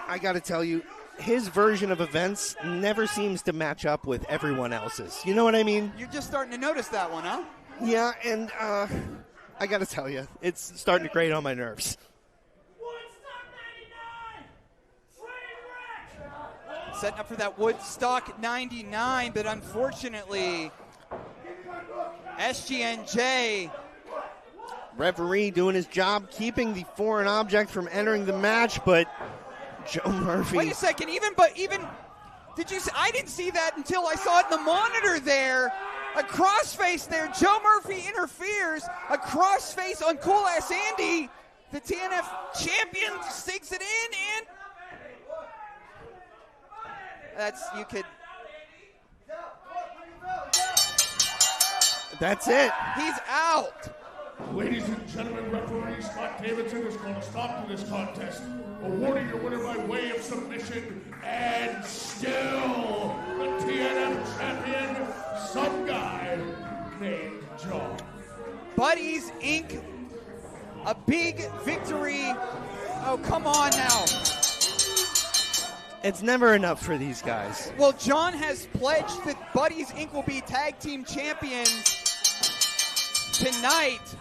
I got to tell you, his version of events never seems to match up with everyone else's. You know what I mean? You're just starting to notice that one, huh? Yeah, and I got to tell you, it's starting to grate on my nerves. Setting up for that Woodstock 99, but unfortunately, SGNJ. Referee doing his job, keeping the foreign object from entering the match, but Joe Murphy. Wait a second, even, did you see, I didn't see that until I saw it in the monitor there. A crossface there, Joe Murphy interferes, a crossface on Cool Ass Andy. The TNF champion stakes it in, and That's it. He's out. Ladies and gentlemen, referee Scott Davidson is going to stop to this contest, awarding your winner by way of submission, and still the TNF champion, some guy named John. Buddies Inc., a big victory. Oh, come on now. It's never enough for these guys. Well, John has pledged that Buddies Inc. will be tag team champions tonight,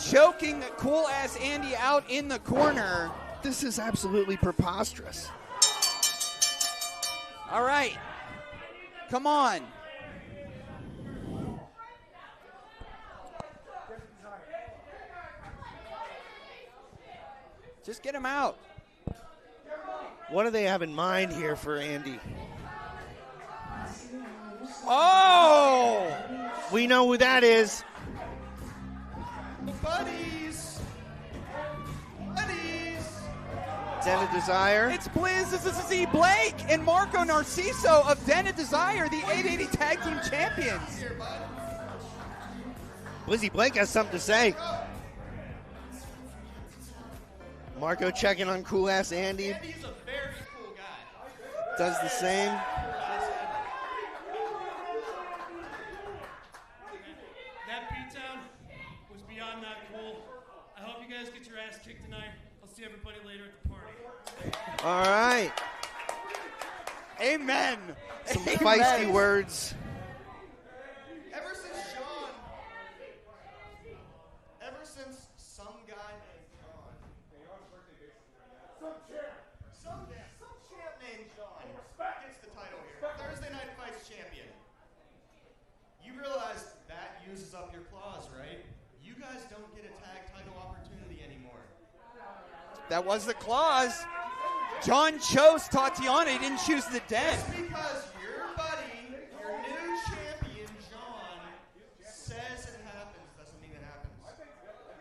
choking Cool Ass Andy out in the corner. This is absolutely preposterous. All right, come on. Just get him out. What do they have in mind here for Andy? Oh! We know who that is. Buddies! Den of Desire. It's Blizz, this is Z Blake, and Marco Narciso of Den of Desire, the 880 Tag Team Champions. Blizzy Blake has something to say. Marco checking on Cool Ass Andy. Andy's a very cool guy. Does the same. That beatdown was beyond not cool. I hope you guys get your ass kicked tonight. I'll see everybody later at the party. All right. Amen. Some Amen. feisty words. Ever since some guy named John, some champ named John gets the title here, Thursday Night Fights champion, you realize that uses up your clause, right? You guys don't get a tag title opportunity anymore. That was the clause. John chose Tatiana, he didn't choose the Den. Just because your buddy, your new champion, John, says it happens doesn't mean it happens.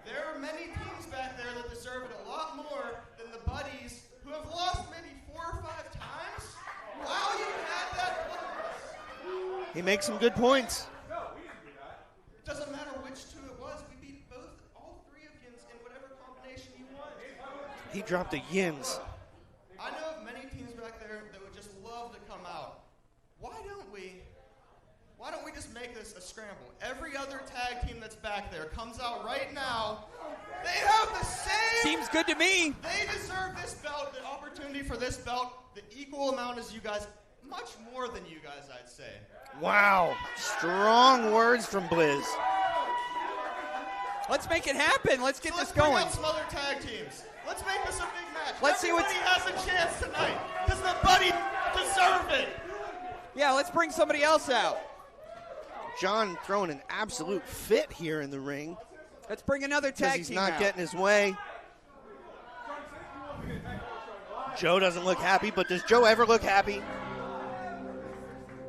There are many teams back there that deserve it a lot more than the buddies who have lost maybe 4 or 5 times. Wow, you had that one. He makes some good points. It doesn't matter which 2 it was. We beat all 3 of you in whatever combination you want. He dropped a yins. I know of many teams back there that would just love to come out. Why don't we just make this a scramble? Every other tag team that's back there comes out right now. They have the same. Seems good to me. They deserve this belt, the opportunity for this belt, the equal amount as you guys, much more than you guys, I'd say. Wow. Strong words from Blizz. Let's make it happen. Let's get this Bring going. out some other tag teams. Let's make this a big match. Let's see what's- Everybody has a chance tonight. Does the buddy deserve it? Yeah, let's bring somebody else out. John throwing an absolute fit here in the ring. Let's bring another Because tag he's team not out. getting his way. Joe doesn't look happy, but does Joe ever look happy?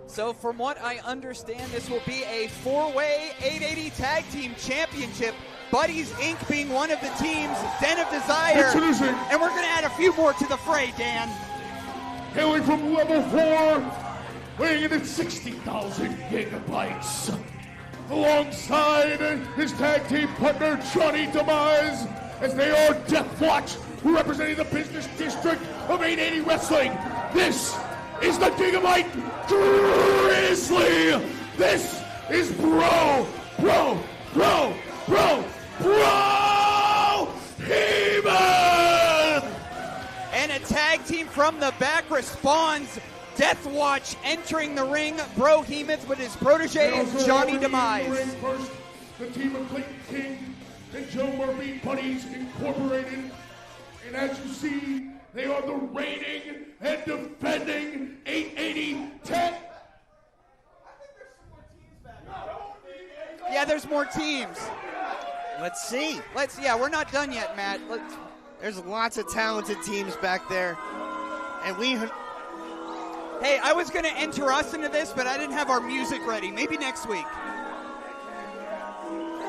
So from what I understand, this will be a 4-way 880 Tag Team Championship. Buddies Inc. being one of the teams, Den of Desire. Introducing. And we're going to add a few more to the fray, Dan. Hailing from level 4, weighing in at 60,000 gigabytes. Alongside his tag team partner, Johnny Demise, as they are Deathwatch, representing the business district of 880 Wrestling. This is the Gigabyte Grizzly. This is Bro Heeman! And a tag team from the back responds. Deathwatch entering the ring. Bro Heemuth with his protege, Johnny Demise. First, the team of Clayton King and Joe Murphy Buddies Incorporated. And as you see, they are the reigning and defending 880 tag. Yeah, there's more teams. Let's see. Yeah, we're not done yet, Matt. There's lots of talented teams back there. And Hey, I was going to enter us into this, but I didn't have our music ready. Maybe next week.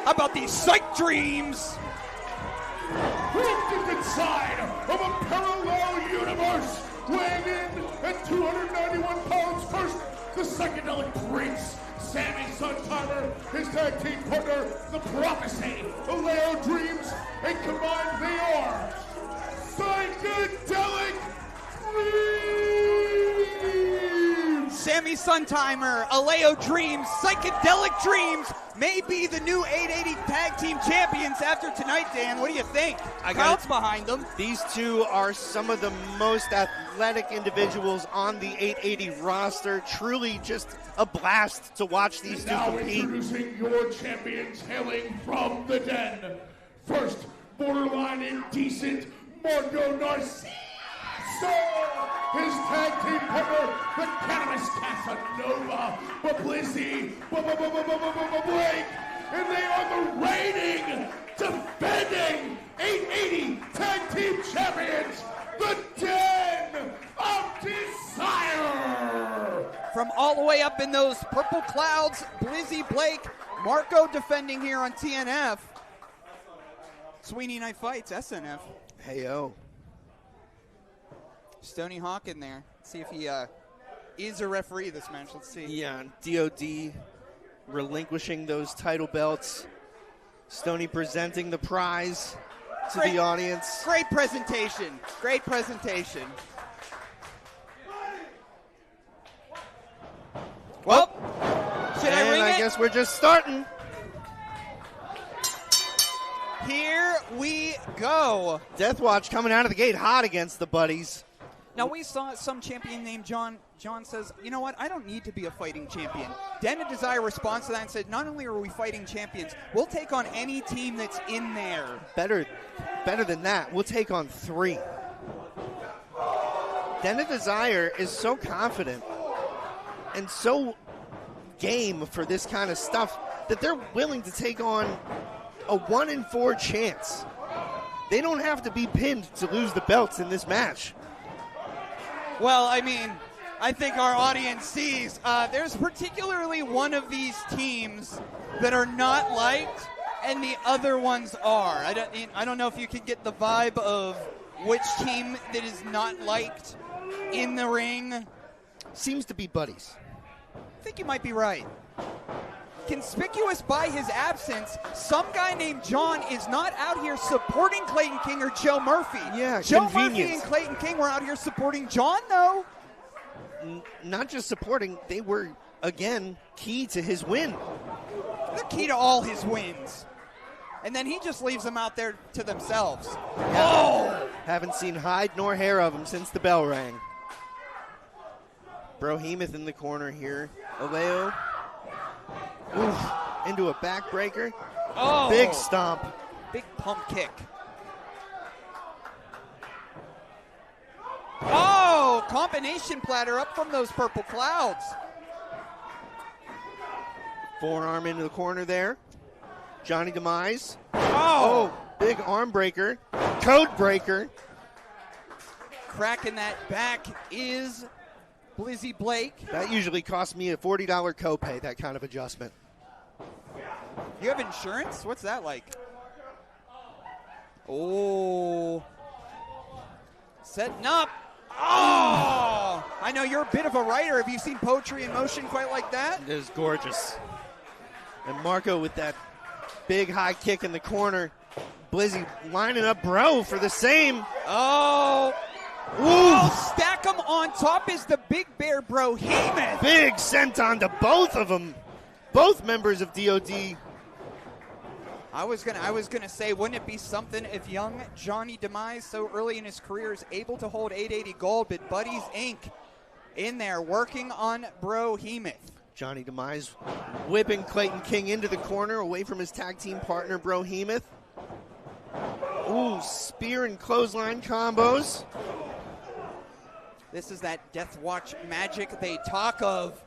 How about these Psych Dreams? From inside of a parallel universe, weighing in at 291 pounds. First, the Psychedelic Prince, Sammy Suntimer, his tag team partner, the Prophecy, the Leo Dreams, and combined they are Psychedelic Dreams! Sammy Suntimer, Aleo Dreams, Psychedelic Dreams may be the new 880 Tag Team Champions after tonight, Dan. What do you think? Crowd's behind them. These two are some of the most athletic individuals on the 880 roster. Truly just a blast to watch these two Now compete. introducing your champions hailing from the den. First, borderline indecent, Marco Narciso. His tag team partner, the Cannabis Casanova, Publicity, Blake, and they are the reigning, defending 880 Tag Team Champions, the Den of Desire. From all the way up in those purple clouds, Blizzy Blake, Marco defending here on TNF. Sweeney Night Fights, SNF. Hey-o. Stony Hawk in there. Let's see if he is a referee this match. Let's see. Yeah, DOD relinquishing those title belts. Stony presenting the prize to the audience. Great presentation. Great presentation. Well, should I ring it? I guess we're just starting. Here we go. Deathwatch coming out of the gate hot against the buddies. Now, we saw some champion named John. John says, you know what? I don't need to be a fighting champion. Den of Desire responds to that and said, not only are we fighting champions, we'll take on any team that's in there. Better than that. We'll take on 3. Den of Desire is so confident and so game for this kind of stuff that they're willing to take on a 1 in 4 chance. They don't have to be pinned to lose the belts in this match. Well, I mean, I think our audience sees there's particularly one of these teams that are not liked, and the other ones are. I don't know if you can get the vibe of which team that is not liked in the ring. Seems to be buddies. I think you might be right. Conspicuous by his absence, some guy named John is not out here supporting Clayton King or Joe Murphy. Yeah, Joe convenience. Murphy and Clayton King were out here supporting John, though. Not just supporting, they were, again, key to his win. They're key to all his wins. And then he just leaves them out there to themselves. Yeah. Oh! Haven't seen hide nor hair of him since the bell rang. Bro Heemuth in the corner here. Aleo. Oof, into a backbreaker. Oh! Big stomp. Big pump kick. Oh! Combination platter up from those purple clouds. Forearm into the corner there. Johnny Demise. Oh! Big arm breaker. Code breaker. Cracking that back is Blizzy Blake. That usually costs me a $40 copay, that kind of adjustment. You have insurance? What's that like? Oh. Setting up. Oh! I know you're a bit of a writer. Have you seen poetry in motion quite like that? It is gorgeous. And Marco with that big high kick in the corner. Blizzy lining up Bro for the same. Oh. Oh, stack them on top is the Big Bear Brohemoth. Big senton to both of them. Both members of DOD. I was gonna say, wouldn't it be something if young Gianni Demise, so early in his career, is able to hold 880 gold, but Buddies Inc. in there working on Brohemoth. Gianni Demise whipping Clayton King into the corner, away from his tag team partner Brohemoth. Ooh, spear and clothesline combos. This is that Deathwatch magic they talk of.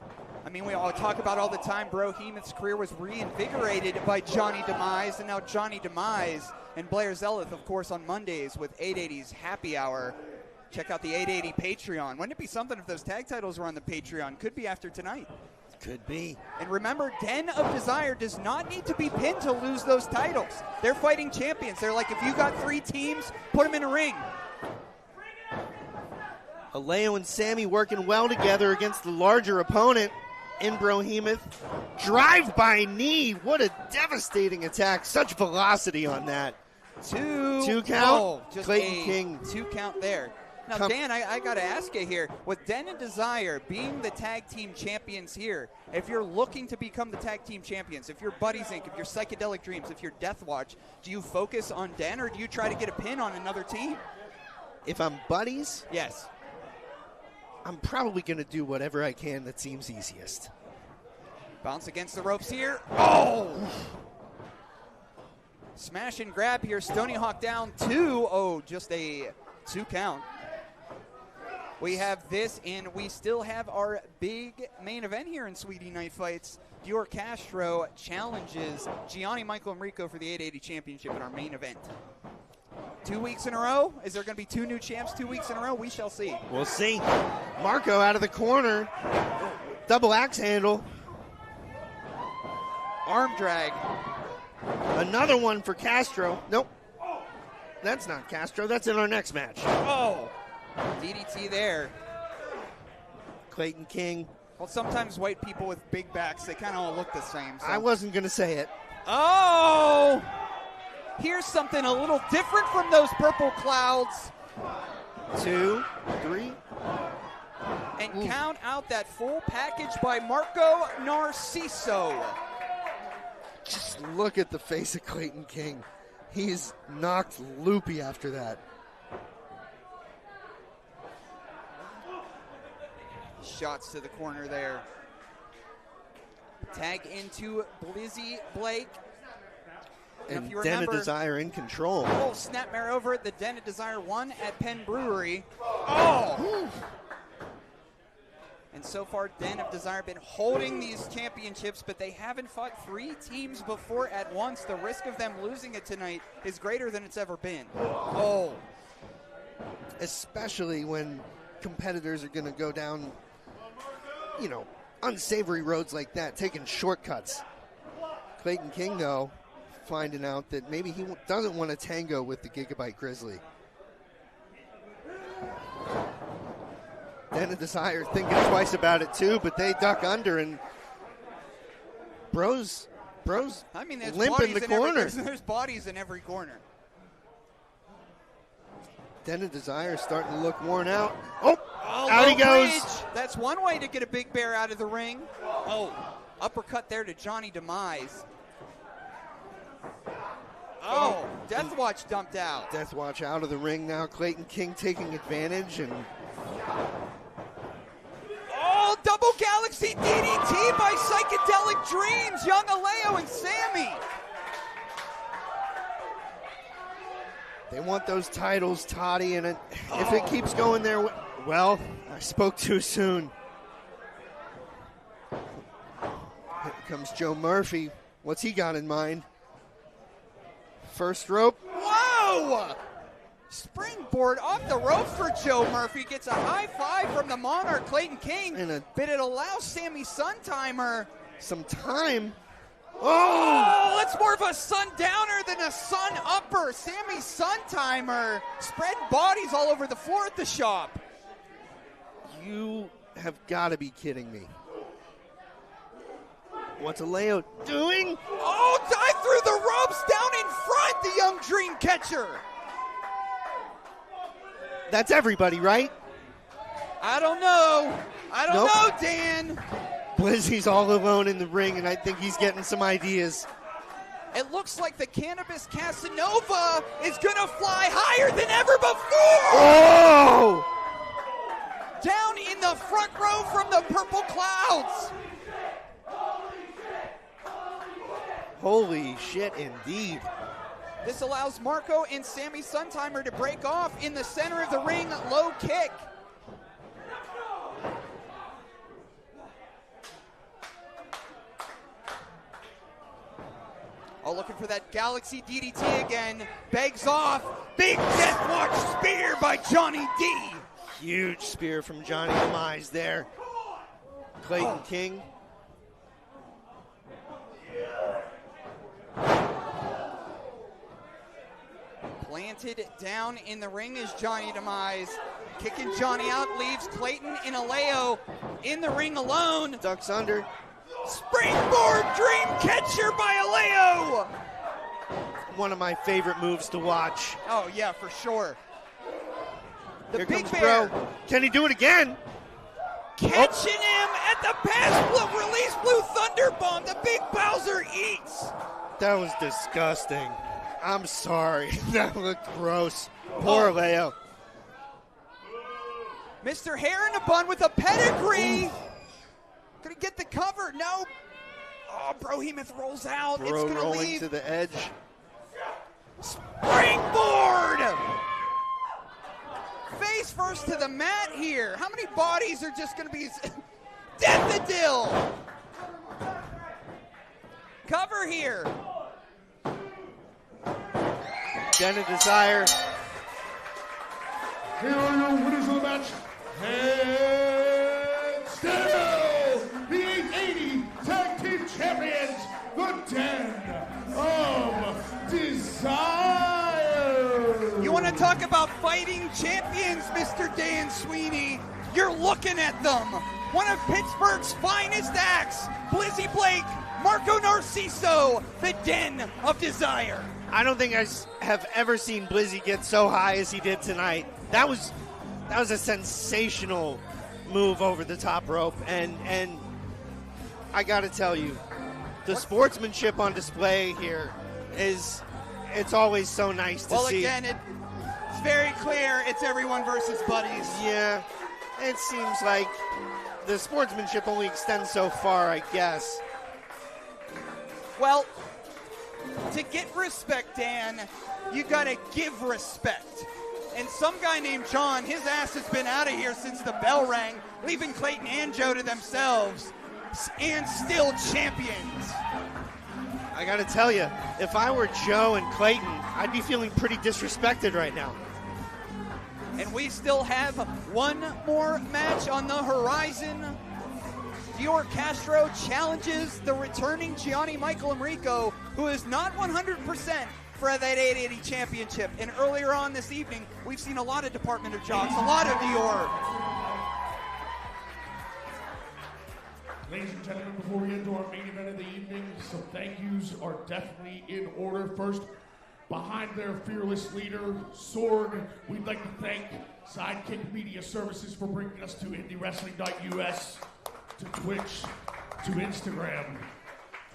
I mean, we all talk about all the time. Brohemoth's career was reinvigorated by Gianni Demise, and now Gianni Demise and Blair Zelith, of course, on Mondays with 880's Happy Hour. Check out the 880 Patreon. Wouldn't it be something if those tag titles were on the Patreon? Could be after tonight. Could be. And remember, Den of Desire does not need to be pinned to lose those titles. They're fighting champions. They're like, if you got 3 teams, put them in a ring. Aleo and Sammy working well together against the larger opponent in Brohemoth. Drive-by knee. What a devastating attack. Such velocity on that. Two count. Oh, just Clayton King. 2 count there. Now, Dan, I got to ask you here. With Den and Desire being the tag team champions here, if you're looking to become the tag team champions, if you're Buddies Inc., if you're Psychedelic Dreams, if you're Deathwatch, do you focus on Den or do you try to get a pin on another team? If I'm Buddies, yes, I'm probably going to do whatever I can that seems easiest. Bounce against the ropes here. Oh! Smash and grab here. Stony Hawk down 2. Oh, just a 2 count. We have this, and we still have our big main event here in Sweetie Night Fights. Dior Castro challenges Gianni, Michael, Emricko for the 880 championship in our main event. 2 weeks in a row? Is there going to be 2 new champs 2 weeks in a row? We shall see. We'll see. Marco out of the corner. Double axe handle. Arm drag. Another one for Castro. Nope. That's not Castro. That's in our next match. Oh. DDT there. Clayton King. Well, sometimes white people with big backs, they kind of all look the same. So. I wasn't going to say it. Oh! Here's something a little different from those purple clouds. 2, 3. And count out that full package by Marco Narciso. Just look at the face of Clayton King. He's knocked loopy after that. Shots to the corner there. Tag into Blizzy Blake. And Den of Desire in control. Oh, snapmare over at the Den of Desire 1 at Penn Brewery. Oh! And so far, Den of Desire been holding these championships, but they haven't fought 3 teams before at once. The risk of them losing it tonight is greater than it's ever been. Oh. Especially when competitors are going to go down, unsavory roads like that, taking shortcuts. Clayton King, though, finding out that maybe he doesn't want to tango with the Gigabyte Grizzly. Den of Desire thinking twice about it too, but they duck under, and Bro's limp in the corner. There's bodies in every corner. Den of Desire starting to look worn out. Oh, out he goes. goes. That's one way to get a Big Bear out of the ring. Oh, uppercut there to Gianni Demise. Oh, Deathwatch dumped out. Deathwatch out of the ring now. Clayton King taking advantage, and oh, double Galaxy DDT by Psychedelic Dreams. Young Aleo and Sammy. They want those titles, Toddy, and if it keeps going there, well, I spoke too soon. Here comes Joe Murphy. What's he got in mind? First rope. Whoa! Springboard off the ropes for Joe Murphy. Gets a high five from the Monarch, Clayton King. But it allows Sammy Suntimer some time. Oh, it's more of a sundowner than a sun upper. Sammy Suntimer spread bodies all over the floor at the shop. You have got to be kidding me. What's Aleo doing? Oh, dive through the ropes down in front. the young dream catcher. That's everybody, right? I don't know. I don't Nope. know, Dan. Blizzy's all alone in the ring, and I think he's getting some ideas. It looks like the Cannabis Casanova is going to fly higher than ever before. Oh! Down in the front row from the purple clouds. Holy shit, indeed. This allows Marco and Sammy Suntimer to break off in the center of the ring. Low kick. Oh, looking for that Galaxy DDT again. Begs off. Big Deathwatch spear by Johnny D. Huge spear from Johnny Demise there. Clayton King. Planted down in the ring is Johnny Demise. Kicking Johnny out, leaves Clayton in a Leo in the ring alone. Ducks under. Springboard dream catcher by Aleo. One of my favorite moves to watch. Oh, yeah, for sure. The Here Big comes Bear Bro. Can he do it again? catching him at the pass blue, release blue thunder bomb. The Big Bowser eats. That was disgusting. I'm sorry. That looked gross. Poor Leo. Mr. Hair in a bun with a pedigree. Ooh. Could he get the cover? No. Oh, Brohemoth rolls out. It's Bro going to rolling leave. to the edge. Springboard! Face first to the mat here. How many bodies are just going to be... Death the Dill! Cover here. Den of Desire. Here are your winners of the match. And still the 880 Tag Team Champions, the Den of Desire. You want to talk about fighting champions, Mr. Dan Sweeney? You're looking at them. One of Pittsburgh's finest acts, Blizzy Blake, Marco Narciso, the Den of Desire. I don't think I have ever seen Blizzy get so high as he did tonight. That was a sensational move over the top rope, and I got to tell you, the sportsmanship on display here it's always so nice to see. Well, again, it's very clear it's everyone versus buddies. Yeah, it seems like the sportsmanship only extends so far, I guess. Well, to get respect, Dan, you gotta give respect. And some guy named John, his ass has been out of here since the bell rang, leaving Clayton and Joe to themselves, and still champions. I gotta tell you, if I were Joe and Clayton, I'd be feeling pretty disrespected right now. And we still have one more match on the horizon. Dior Castro challenges the returning Gianni Michael Emricko, who is not 100% for that 880 championship. And earlier on this evening, we've seen a lot of Department of Jocks, a lot of Dior. Ladies and gentlemen, before we get to our main event of the evening, some thank yous are definitely in order. First, behind their fearless leader, Sorg, we'd like to thank Sidekick Media Services for bringing us to IndyWrestling.us, to Twitch, to Instagram,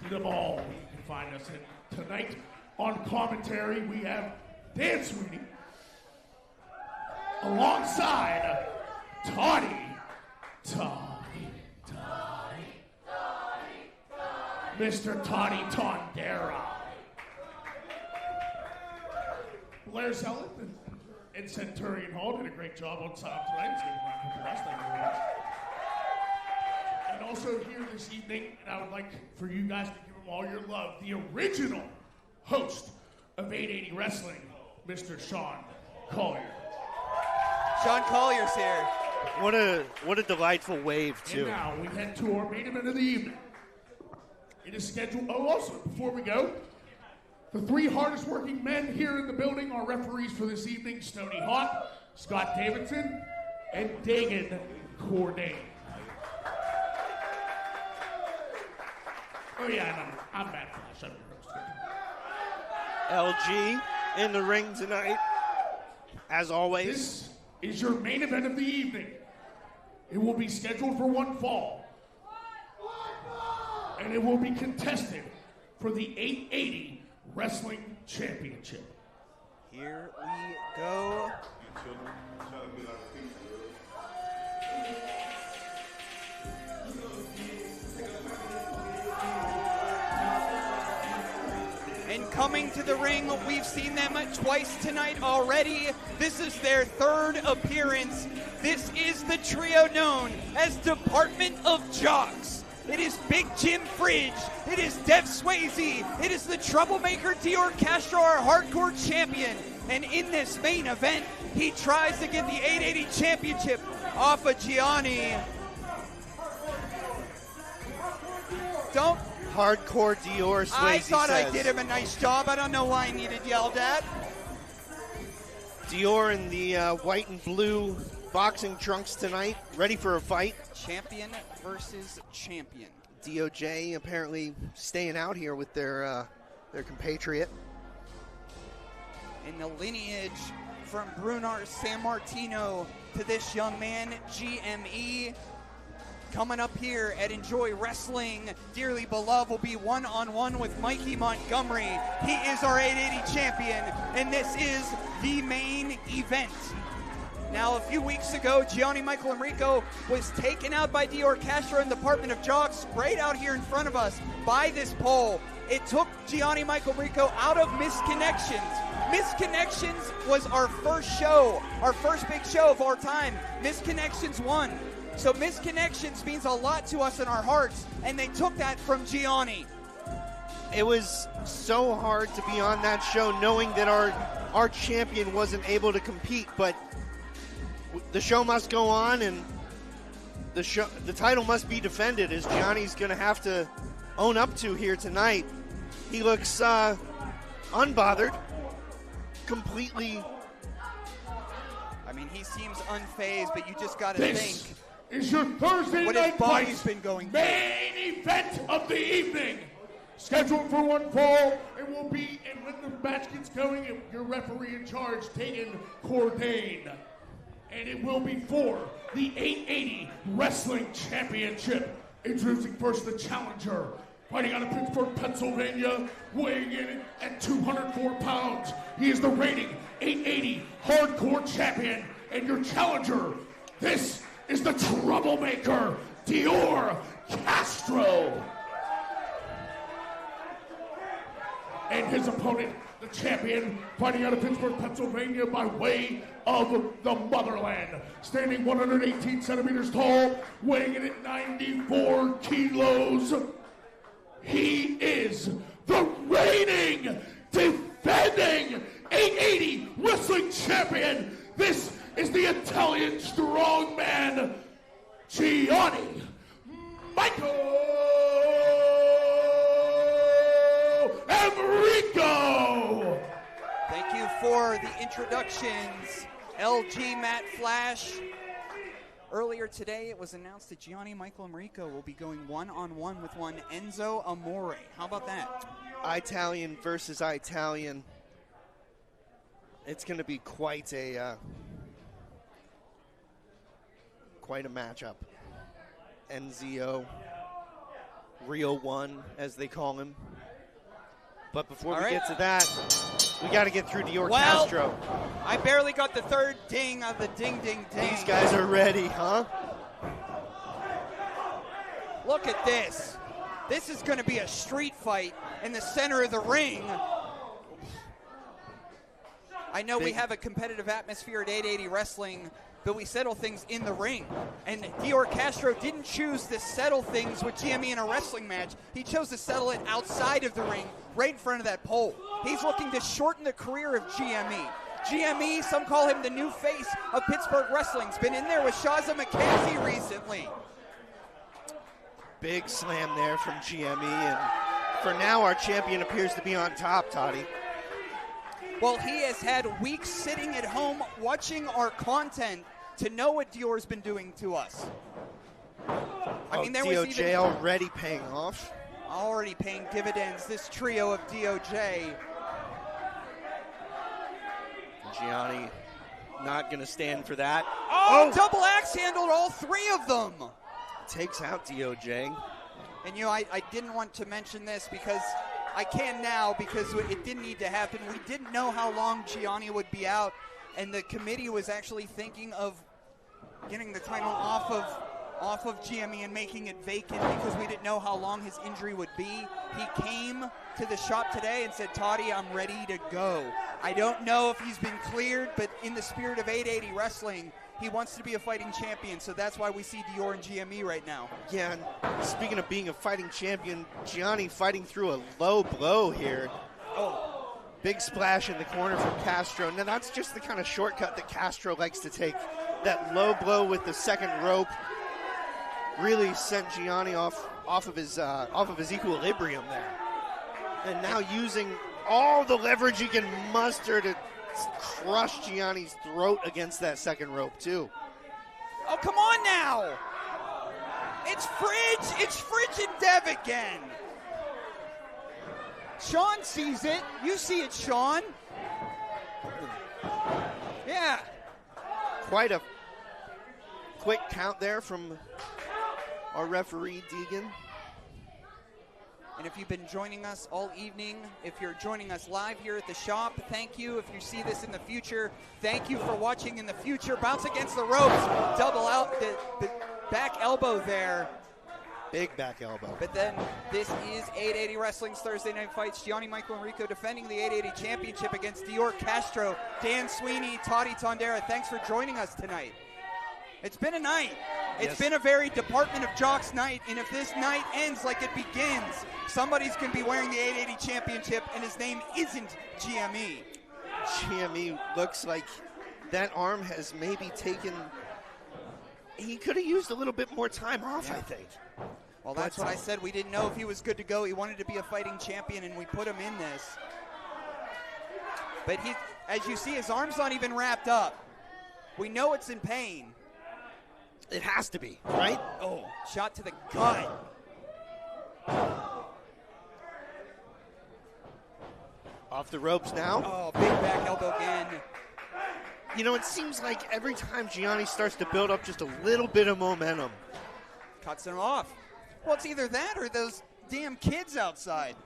to them all. You can find us. And tonight on commentary, we have Dan Sweeney alongside Toddy. Mr. Toddy Tondera. Blair Zelith and Centurion Hall did a great job on sound tonight. It's going to run for the rest. Thank you very much. And also here this evening, and I would like for you guys to give them all your love, the original host of 880 Wrestling, Mr. Sean Collier. Sean Collier's here. What a delightful wave, too. And now we head to our main event of the evening. It is scheduled. Oh, also, before we go, the three hardest working men here in the building are referees for this evening: Stoney Haught, Scott Davidson, and Dagan Corday. Oh, yeah, I'm Matt Flash. I'm your host. LG in the ring tonight, as always. This is your main event of the evening. It will be scheduled for one fall. And it will be contested for the 880 Wrestling Championship. Here we go. And coming to the ring, we've seen them twice tonight already. This is their third appearance. This is the trio known as Department of Jocks. It is Big Jim Fridge. It is Dev Swayze. It is the troublemaker Dior Castro, our hardcore champion. And in this main event, he tries to get the 880 championship off of Gianni. Don't. Hardcore Dior Swayze I thought says. I did him a nice job. I don't know why I needed yelled at. Dior in the white and blue boxing trunks tonight, ready for a fight. Champion versus champion. DOJ apparently staying out here with their compatriot. In the lineage from Brunar Sammartino to this young man, GME. Coming up here at Enjoy Wrestling, Dearly Beloved will be one-on-one with Mikey Montgomery. He is our 880 champion, and this is the main event. Now, a few weeks ago, Gianni Michael Emricko was taken out by Dior Castro in the Department of Jocks, right out here in front of us by this pole. It took Gianni Michael Emricko out of Misconnections. Misconnections was our first show, our first big show of our time. Misconnections won. So Misconnections means a lot to us in our hearts, and they took that from Gianni. It was so hard to be on that show knowing that our champion wasn't able to compete, but the show must go on, and the title must be defended, as Gianni's going to have to own up to here tonight. He looks unbothered, completely. I mean, he seems unfazed, but you just got to think. Is your Thursday what night his body's fight been going main event of the evening. Scheduled for one fall, it will be, and when the match gets going, your referee in charge, Taden Cordain. And it will be for the 880 Wrestling Championship. Introducing first the challenger, fighting out of Pittsburgh, Pennsylvania, weighing in at 204 pounds. He is the reigning 880 hardcore champion, and your challenger, this is the troublemaker, Dior Castro. And his opponent, the champion, fighting out of Pittsburgh, Pennsylvania, by way of the motherland. Standing 118 centimeters tall, weighing in at 94 kilos. He is the reigning, defending 880 wrestling champion. This is the Italian strongman, Gianni Michael Emricko. Thank you for the introductions, LG Matt Flash. Earlier today, it was announced that Gianni Michael Emricko will be going one-on-one with one Enzo Amore. How about that? Italian versus Italian. It's going to be quite a matchup. Enzo, Rio 1, as they call him. But before we get to that, we got to get through Dior Castro. I barely got the third ding of the ding, ding, ding. These guys are ready, huh? Look at this. This is going to be a street fight in the center of the ring. I know we have a competitive atmosphere at 880 Wrestling, but we settle things in the ring. And Dior Castro didn't choose to settle things with GME in a wrestling match. He chose to settle it outside of the ring, right in front of that pole. He's looking to shorten the career of GME. GME, some call him the new face of Pittsburgh wrestling. He's been in there with Shaza McKenzie recently. Big slam there from GME, and for now our champion appears to be on top, Toddy. Well, he has had weeks sitting at home watching our content to know what Dior's been doing to us. I mean, there was DOJ already paying off. Already paying dividends, this trio of DOJ. Gianni not going to stand for that. Oh, double axe handled all three of them. Takes out DOJ. And, I didn't want to mention this because I can now because it didn't need to happen. We didn't know how long Gianni would be out, and the committee was actually thinking of getting the title off of GME and making it vacant because we didn't know how long his injury would be. He came to the shop today and said, Toddy, I'm ready to go. I don't know if he's been cleared, but in the spirit of 880 wrestling, he wants to be a fighting champion, so that's why we see Dior and GME right now. Yeah, and speaking of being a fighting champion, Gianni fighting through a low blow here. Oh, big splash in the corner from Castro. Now that's just the kind of shortcut that Castro likes to take. That low blow with the second rope really sent Gianni off of his equilibrium there. And now using all the leverage he can muster to crush Gianni's throat against that second rope, too. Oh, come on now. It's Fridge. It's Fridge and Dev again. Sean sees it. You see it, Sean. Yeah. Quite a quick count there from our referee, Deegan. And if you've been joining us all evening, if you're joining us live here at the shop, thank you. If you see this in the future, thank you for watching in the future. Bounce against the ropes, double out, the back elbow there. Big back elbow. But then this is 880 Wrestling's Thursday Night Fights. Gianni Michael Emricko defending the 880 championship against Dior Castro, Dan Sweeney, Toddy Tondera. Thanks for joining us tonight. It's been a night. It's been a very Department of Jocks night, and if this night ends like it begins, somebody's going to be wearing the 880 championship, and his name isn't GME. GME looks like that arm has maybe taken... He could have used a little bit more time off, I think. Well, that's what I said. We didn't know if he was good to go. He wanted to be a fighting champion, and we put him in this. But he, as you see, his arm's not even wrapped up. We know it's in pain. It has to be, right? Oh, shot to the gut. Off the ropes now. Oh, big back elbow again. You know, it seems like every time Gianni starts to build up just a little bit of momentum, cuts him off. Well, it's either that or those damn kids outside.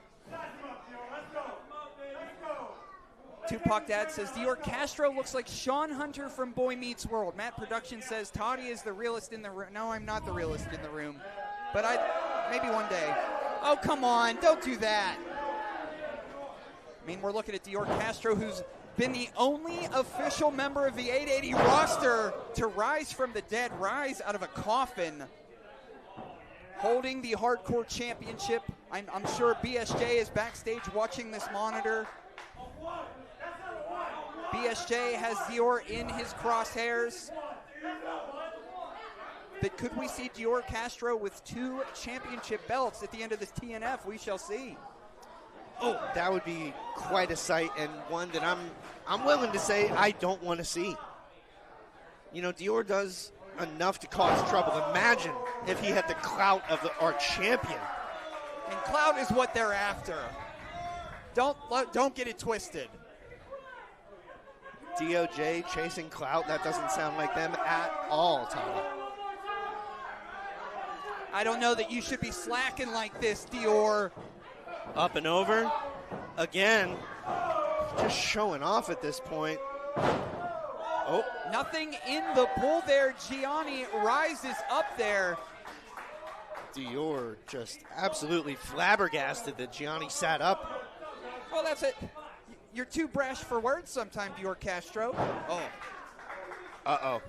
Tupac Dad says, Dior Castro looks like Sean Hunter from Boy Meets World. Matt Production says, Toddy is the realest in the room. No, I'm not the realest in the room. But maybe one day. Oh, come on. Don't do that. I mean, we're looking at Dior Castro, who's been the only official member of the 880 roster to rise from the dead, rise out of a coffin, holding the Hardcore Championship. I'm sure BSJ is backstage watching this monitor. BSJ has Dior in his crosshairs. But could we see Dior Castro with 2 championship belts at the end of this TNF? We shall see. Oh, that would be quite a sight, and one that I'm willing to say I don't want to see. You know, Dior does enough to cause trouble. Imagine if he had the clout of our champion. And clout is what they're after. Don't get it twisted. DOJ chasing clout, that doesn't sound like them at all, Tommy. I don't know that you should be slacking like this, Dior. Up and over. Again, just showing off at this point. Oh. Nothing in the pull there. Gianni rises up there. Dior just absolutely flabbergasted that Gianni sat up. Well, that's it. You're too brash for words sometimes, Dior Castro. Oh. Uh-oh.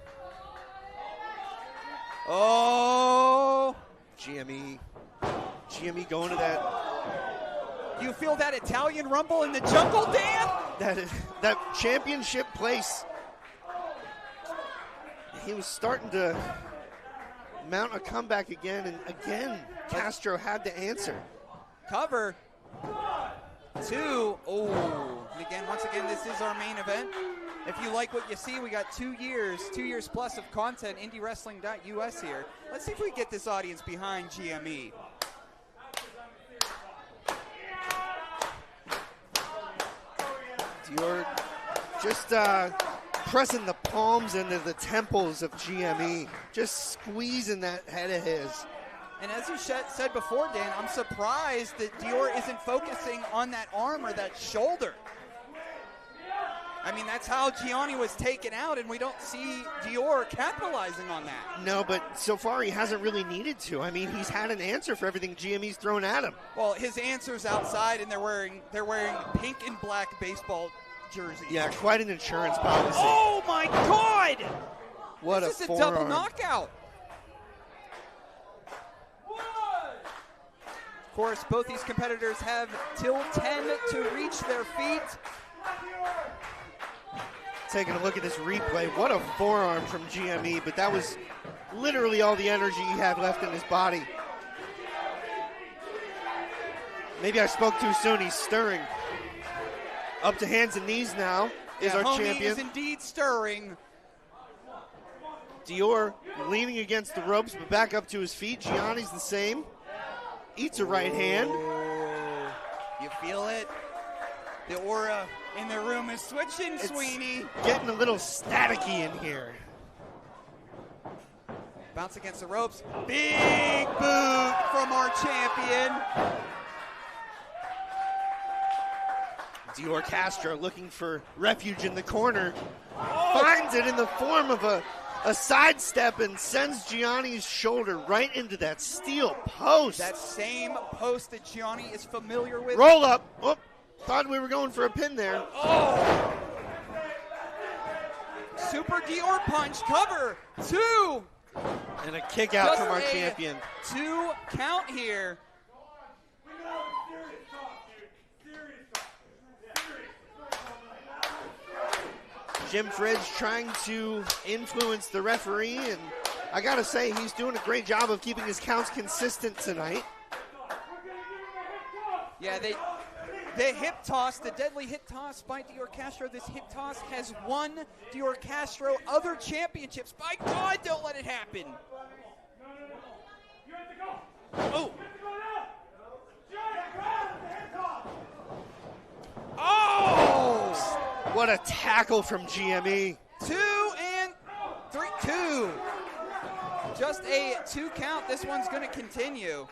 Oh. GME going to that. Do you feel that Italian rumble in the jungle, Dan? That championship place. He was starting to mount a comeback again, and again, Castro had to answer. Cover. 2. Oh. And again, once again, this is our main event. If you like what you see, we got 2 years plus of content, IndyWrestling.us here. Let's see if we can get this audience behind GME. Dior just pressing the palms into the temples of GME, just squeezing that head of his. And as you said before, Dan, I'm surprised that Dior isn't focusing on that arm or that shoulder. I mean, that's how Gianni was taken out, and we don't see Dior capitalizing on that. No, but so far he hasn't really needed to. I mean, he's had an answer for everything GME's thrown at him. Well, his answer's outside, and they're wearing pink and black baseball jerseys. Yeah, quite an insurance policy. Oh my God! What this a is forearm. a double knockout. Of course, both these competitors have till 10 to reach their feet. Taking a look at this replay, what a forearm from GME, but that was literally all the energy he had left in his body. Maybe I spoke too soon. He's stirring. Up to hands and knees now is our champion. Homie is indeed stirring. Dior leaning against the ropes, but back up to his feet. Gianni's the same. Eats a right hand. Oh, you feel it? The aura in the room is switching, Sweeney. Getting a little staticky in here. Bounce against the ropes. Big boot from our champion. Dior Castro looking for refuge in the corner. Finds it in the form of a sidestep and sends Gianni's shoulder right into that steel post. That same post that Gianni is familiar with. Roll up. Oh, thought we were going for a pin there. Oh! Super Dior punch, cover, 2. And a kick out Just from our a champion. 2 count here. Jim Fridge trying to influence the referee, and I gotta say, he's doing a great job of keeping his counts consistent tonight. Yeah, the hip toss, the deadly hip toss by Dior Castro. This hip toss has won Dior Castro other championships. By God, don't let it happen. Oh. Oh! What a tackle from GME. 2 and 3, 2. Just a 2 count. This one's going to continue.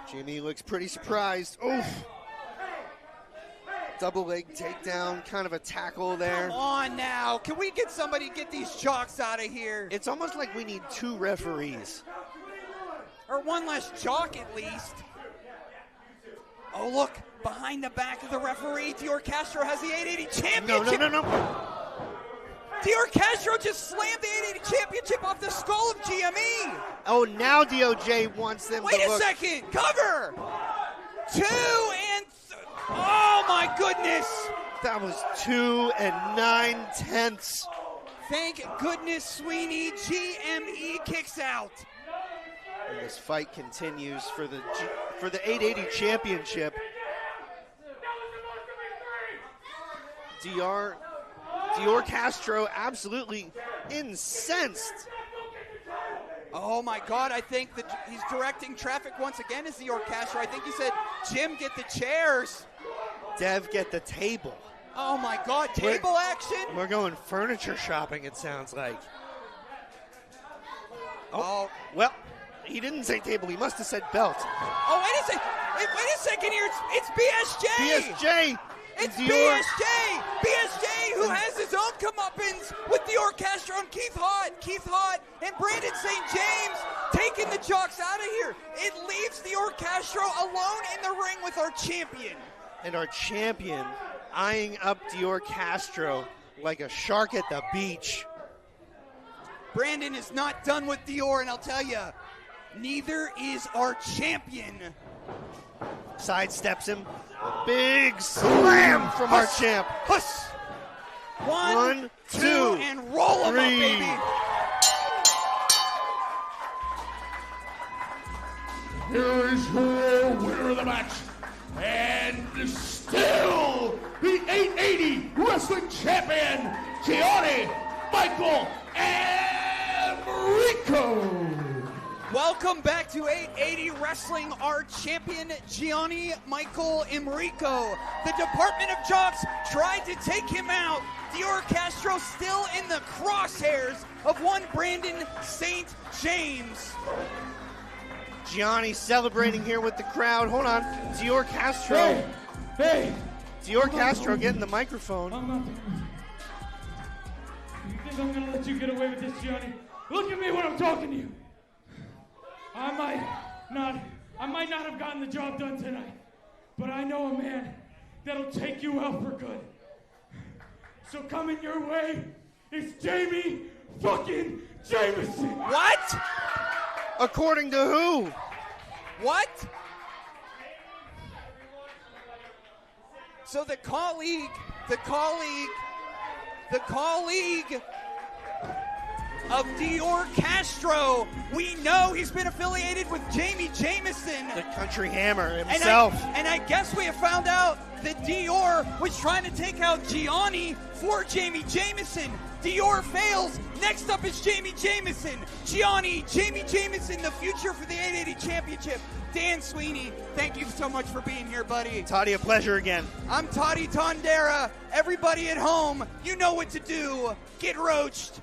GME looks pretty surprised. Oof. Double leg takedown, kind of a tackle there. Come on now. Can we get somebody to get these jocks out of here? It's almost like we need 2 referees. Or one less jock at least. Oh, look. Behind the back of the referee, Dior Castro has the 880 championship. No. Dior Castro just slammed the 880 championship off the skull of GME. Oh, now DOJ wants them Wait to a second. Cover. 2 and... Oh, my goodness. That was 2 9/10. Thank goodness Sweeney. GME kicks out. And this fight continues for the 880 championship. Dior Castro absolutely incensed. Oh my God, I think that he's directing traffic once again as Dior Castro. I think he said, Jim, get the chairs. Dev, get the table. Oh my God, table action? We're going furniture shopping, it sounds like. Oh, well, he didn't say table, he must have said belt. Oh, wait a second here, it's BSJ. BSJ. It's Dior. BSJ who has his own comeuppance with Dior Castro and Keith Haught and Brandon St. James taking the jocks out of here. It leaves Dior Castro alone in the ring with our champion. And our champion eyeing up Dior Castro like a shark at the beach. Brandon is not done with Dior, and I'll tell you, neither is our champion. Sidesteps him. Big slam from our champ. Huss. 1, 2, 2, and roll him 3. up, baby. Here is your winner of the match, and still the 880 wrestling champion, Gianni Michael Emricko. Welcome back to 880 Wrestling. Our champion, Gianni Michael Emricko. The Department of Jocks tried to take him out. Dior Castro still in the crosshairs of one Brandon St. James. Gianni celebrating here with the crowd. Hold on. Dior Castro. Hey! Dior Castro getting the microphone. I'm not. You think I'm gonna let you get away with this, Gianni? Look at me when I'm talking to you. I might not have gotten the job done tonight, but I know a man that'll take you out for good. So coming your way is Jamie fucking Jameson. What? According to who? What? So the colleague of Dior Castro, we know he's been affiliated with Jamie Jameson. The country hammer himself. And I guess we have found out that Dior was trying to take out Gianni for Jamie Jameson. Dior fails. Next up is Jamie Jameson. Gianni, Jamie Jameson, the future for the 880 Championship. Dan Sweeney, thank you so much for being here, buddy. Toddy, a pleasure again. I'm Toddy Tondera. Everybody at home, you know what to do. Get roached.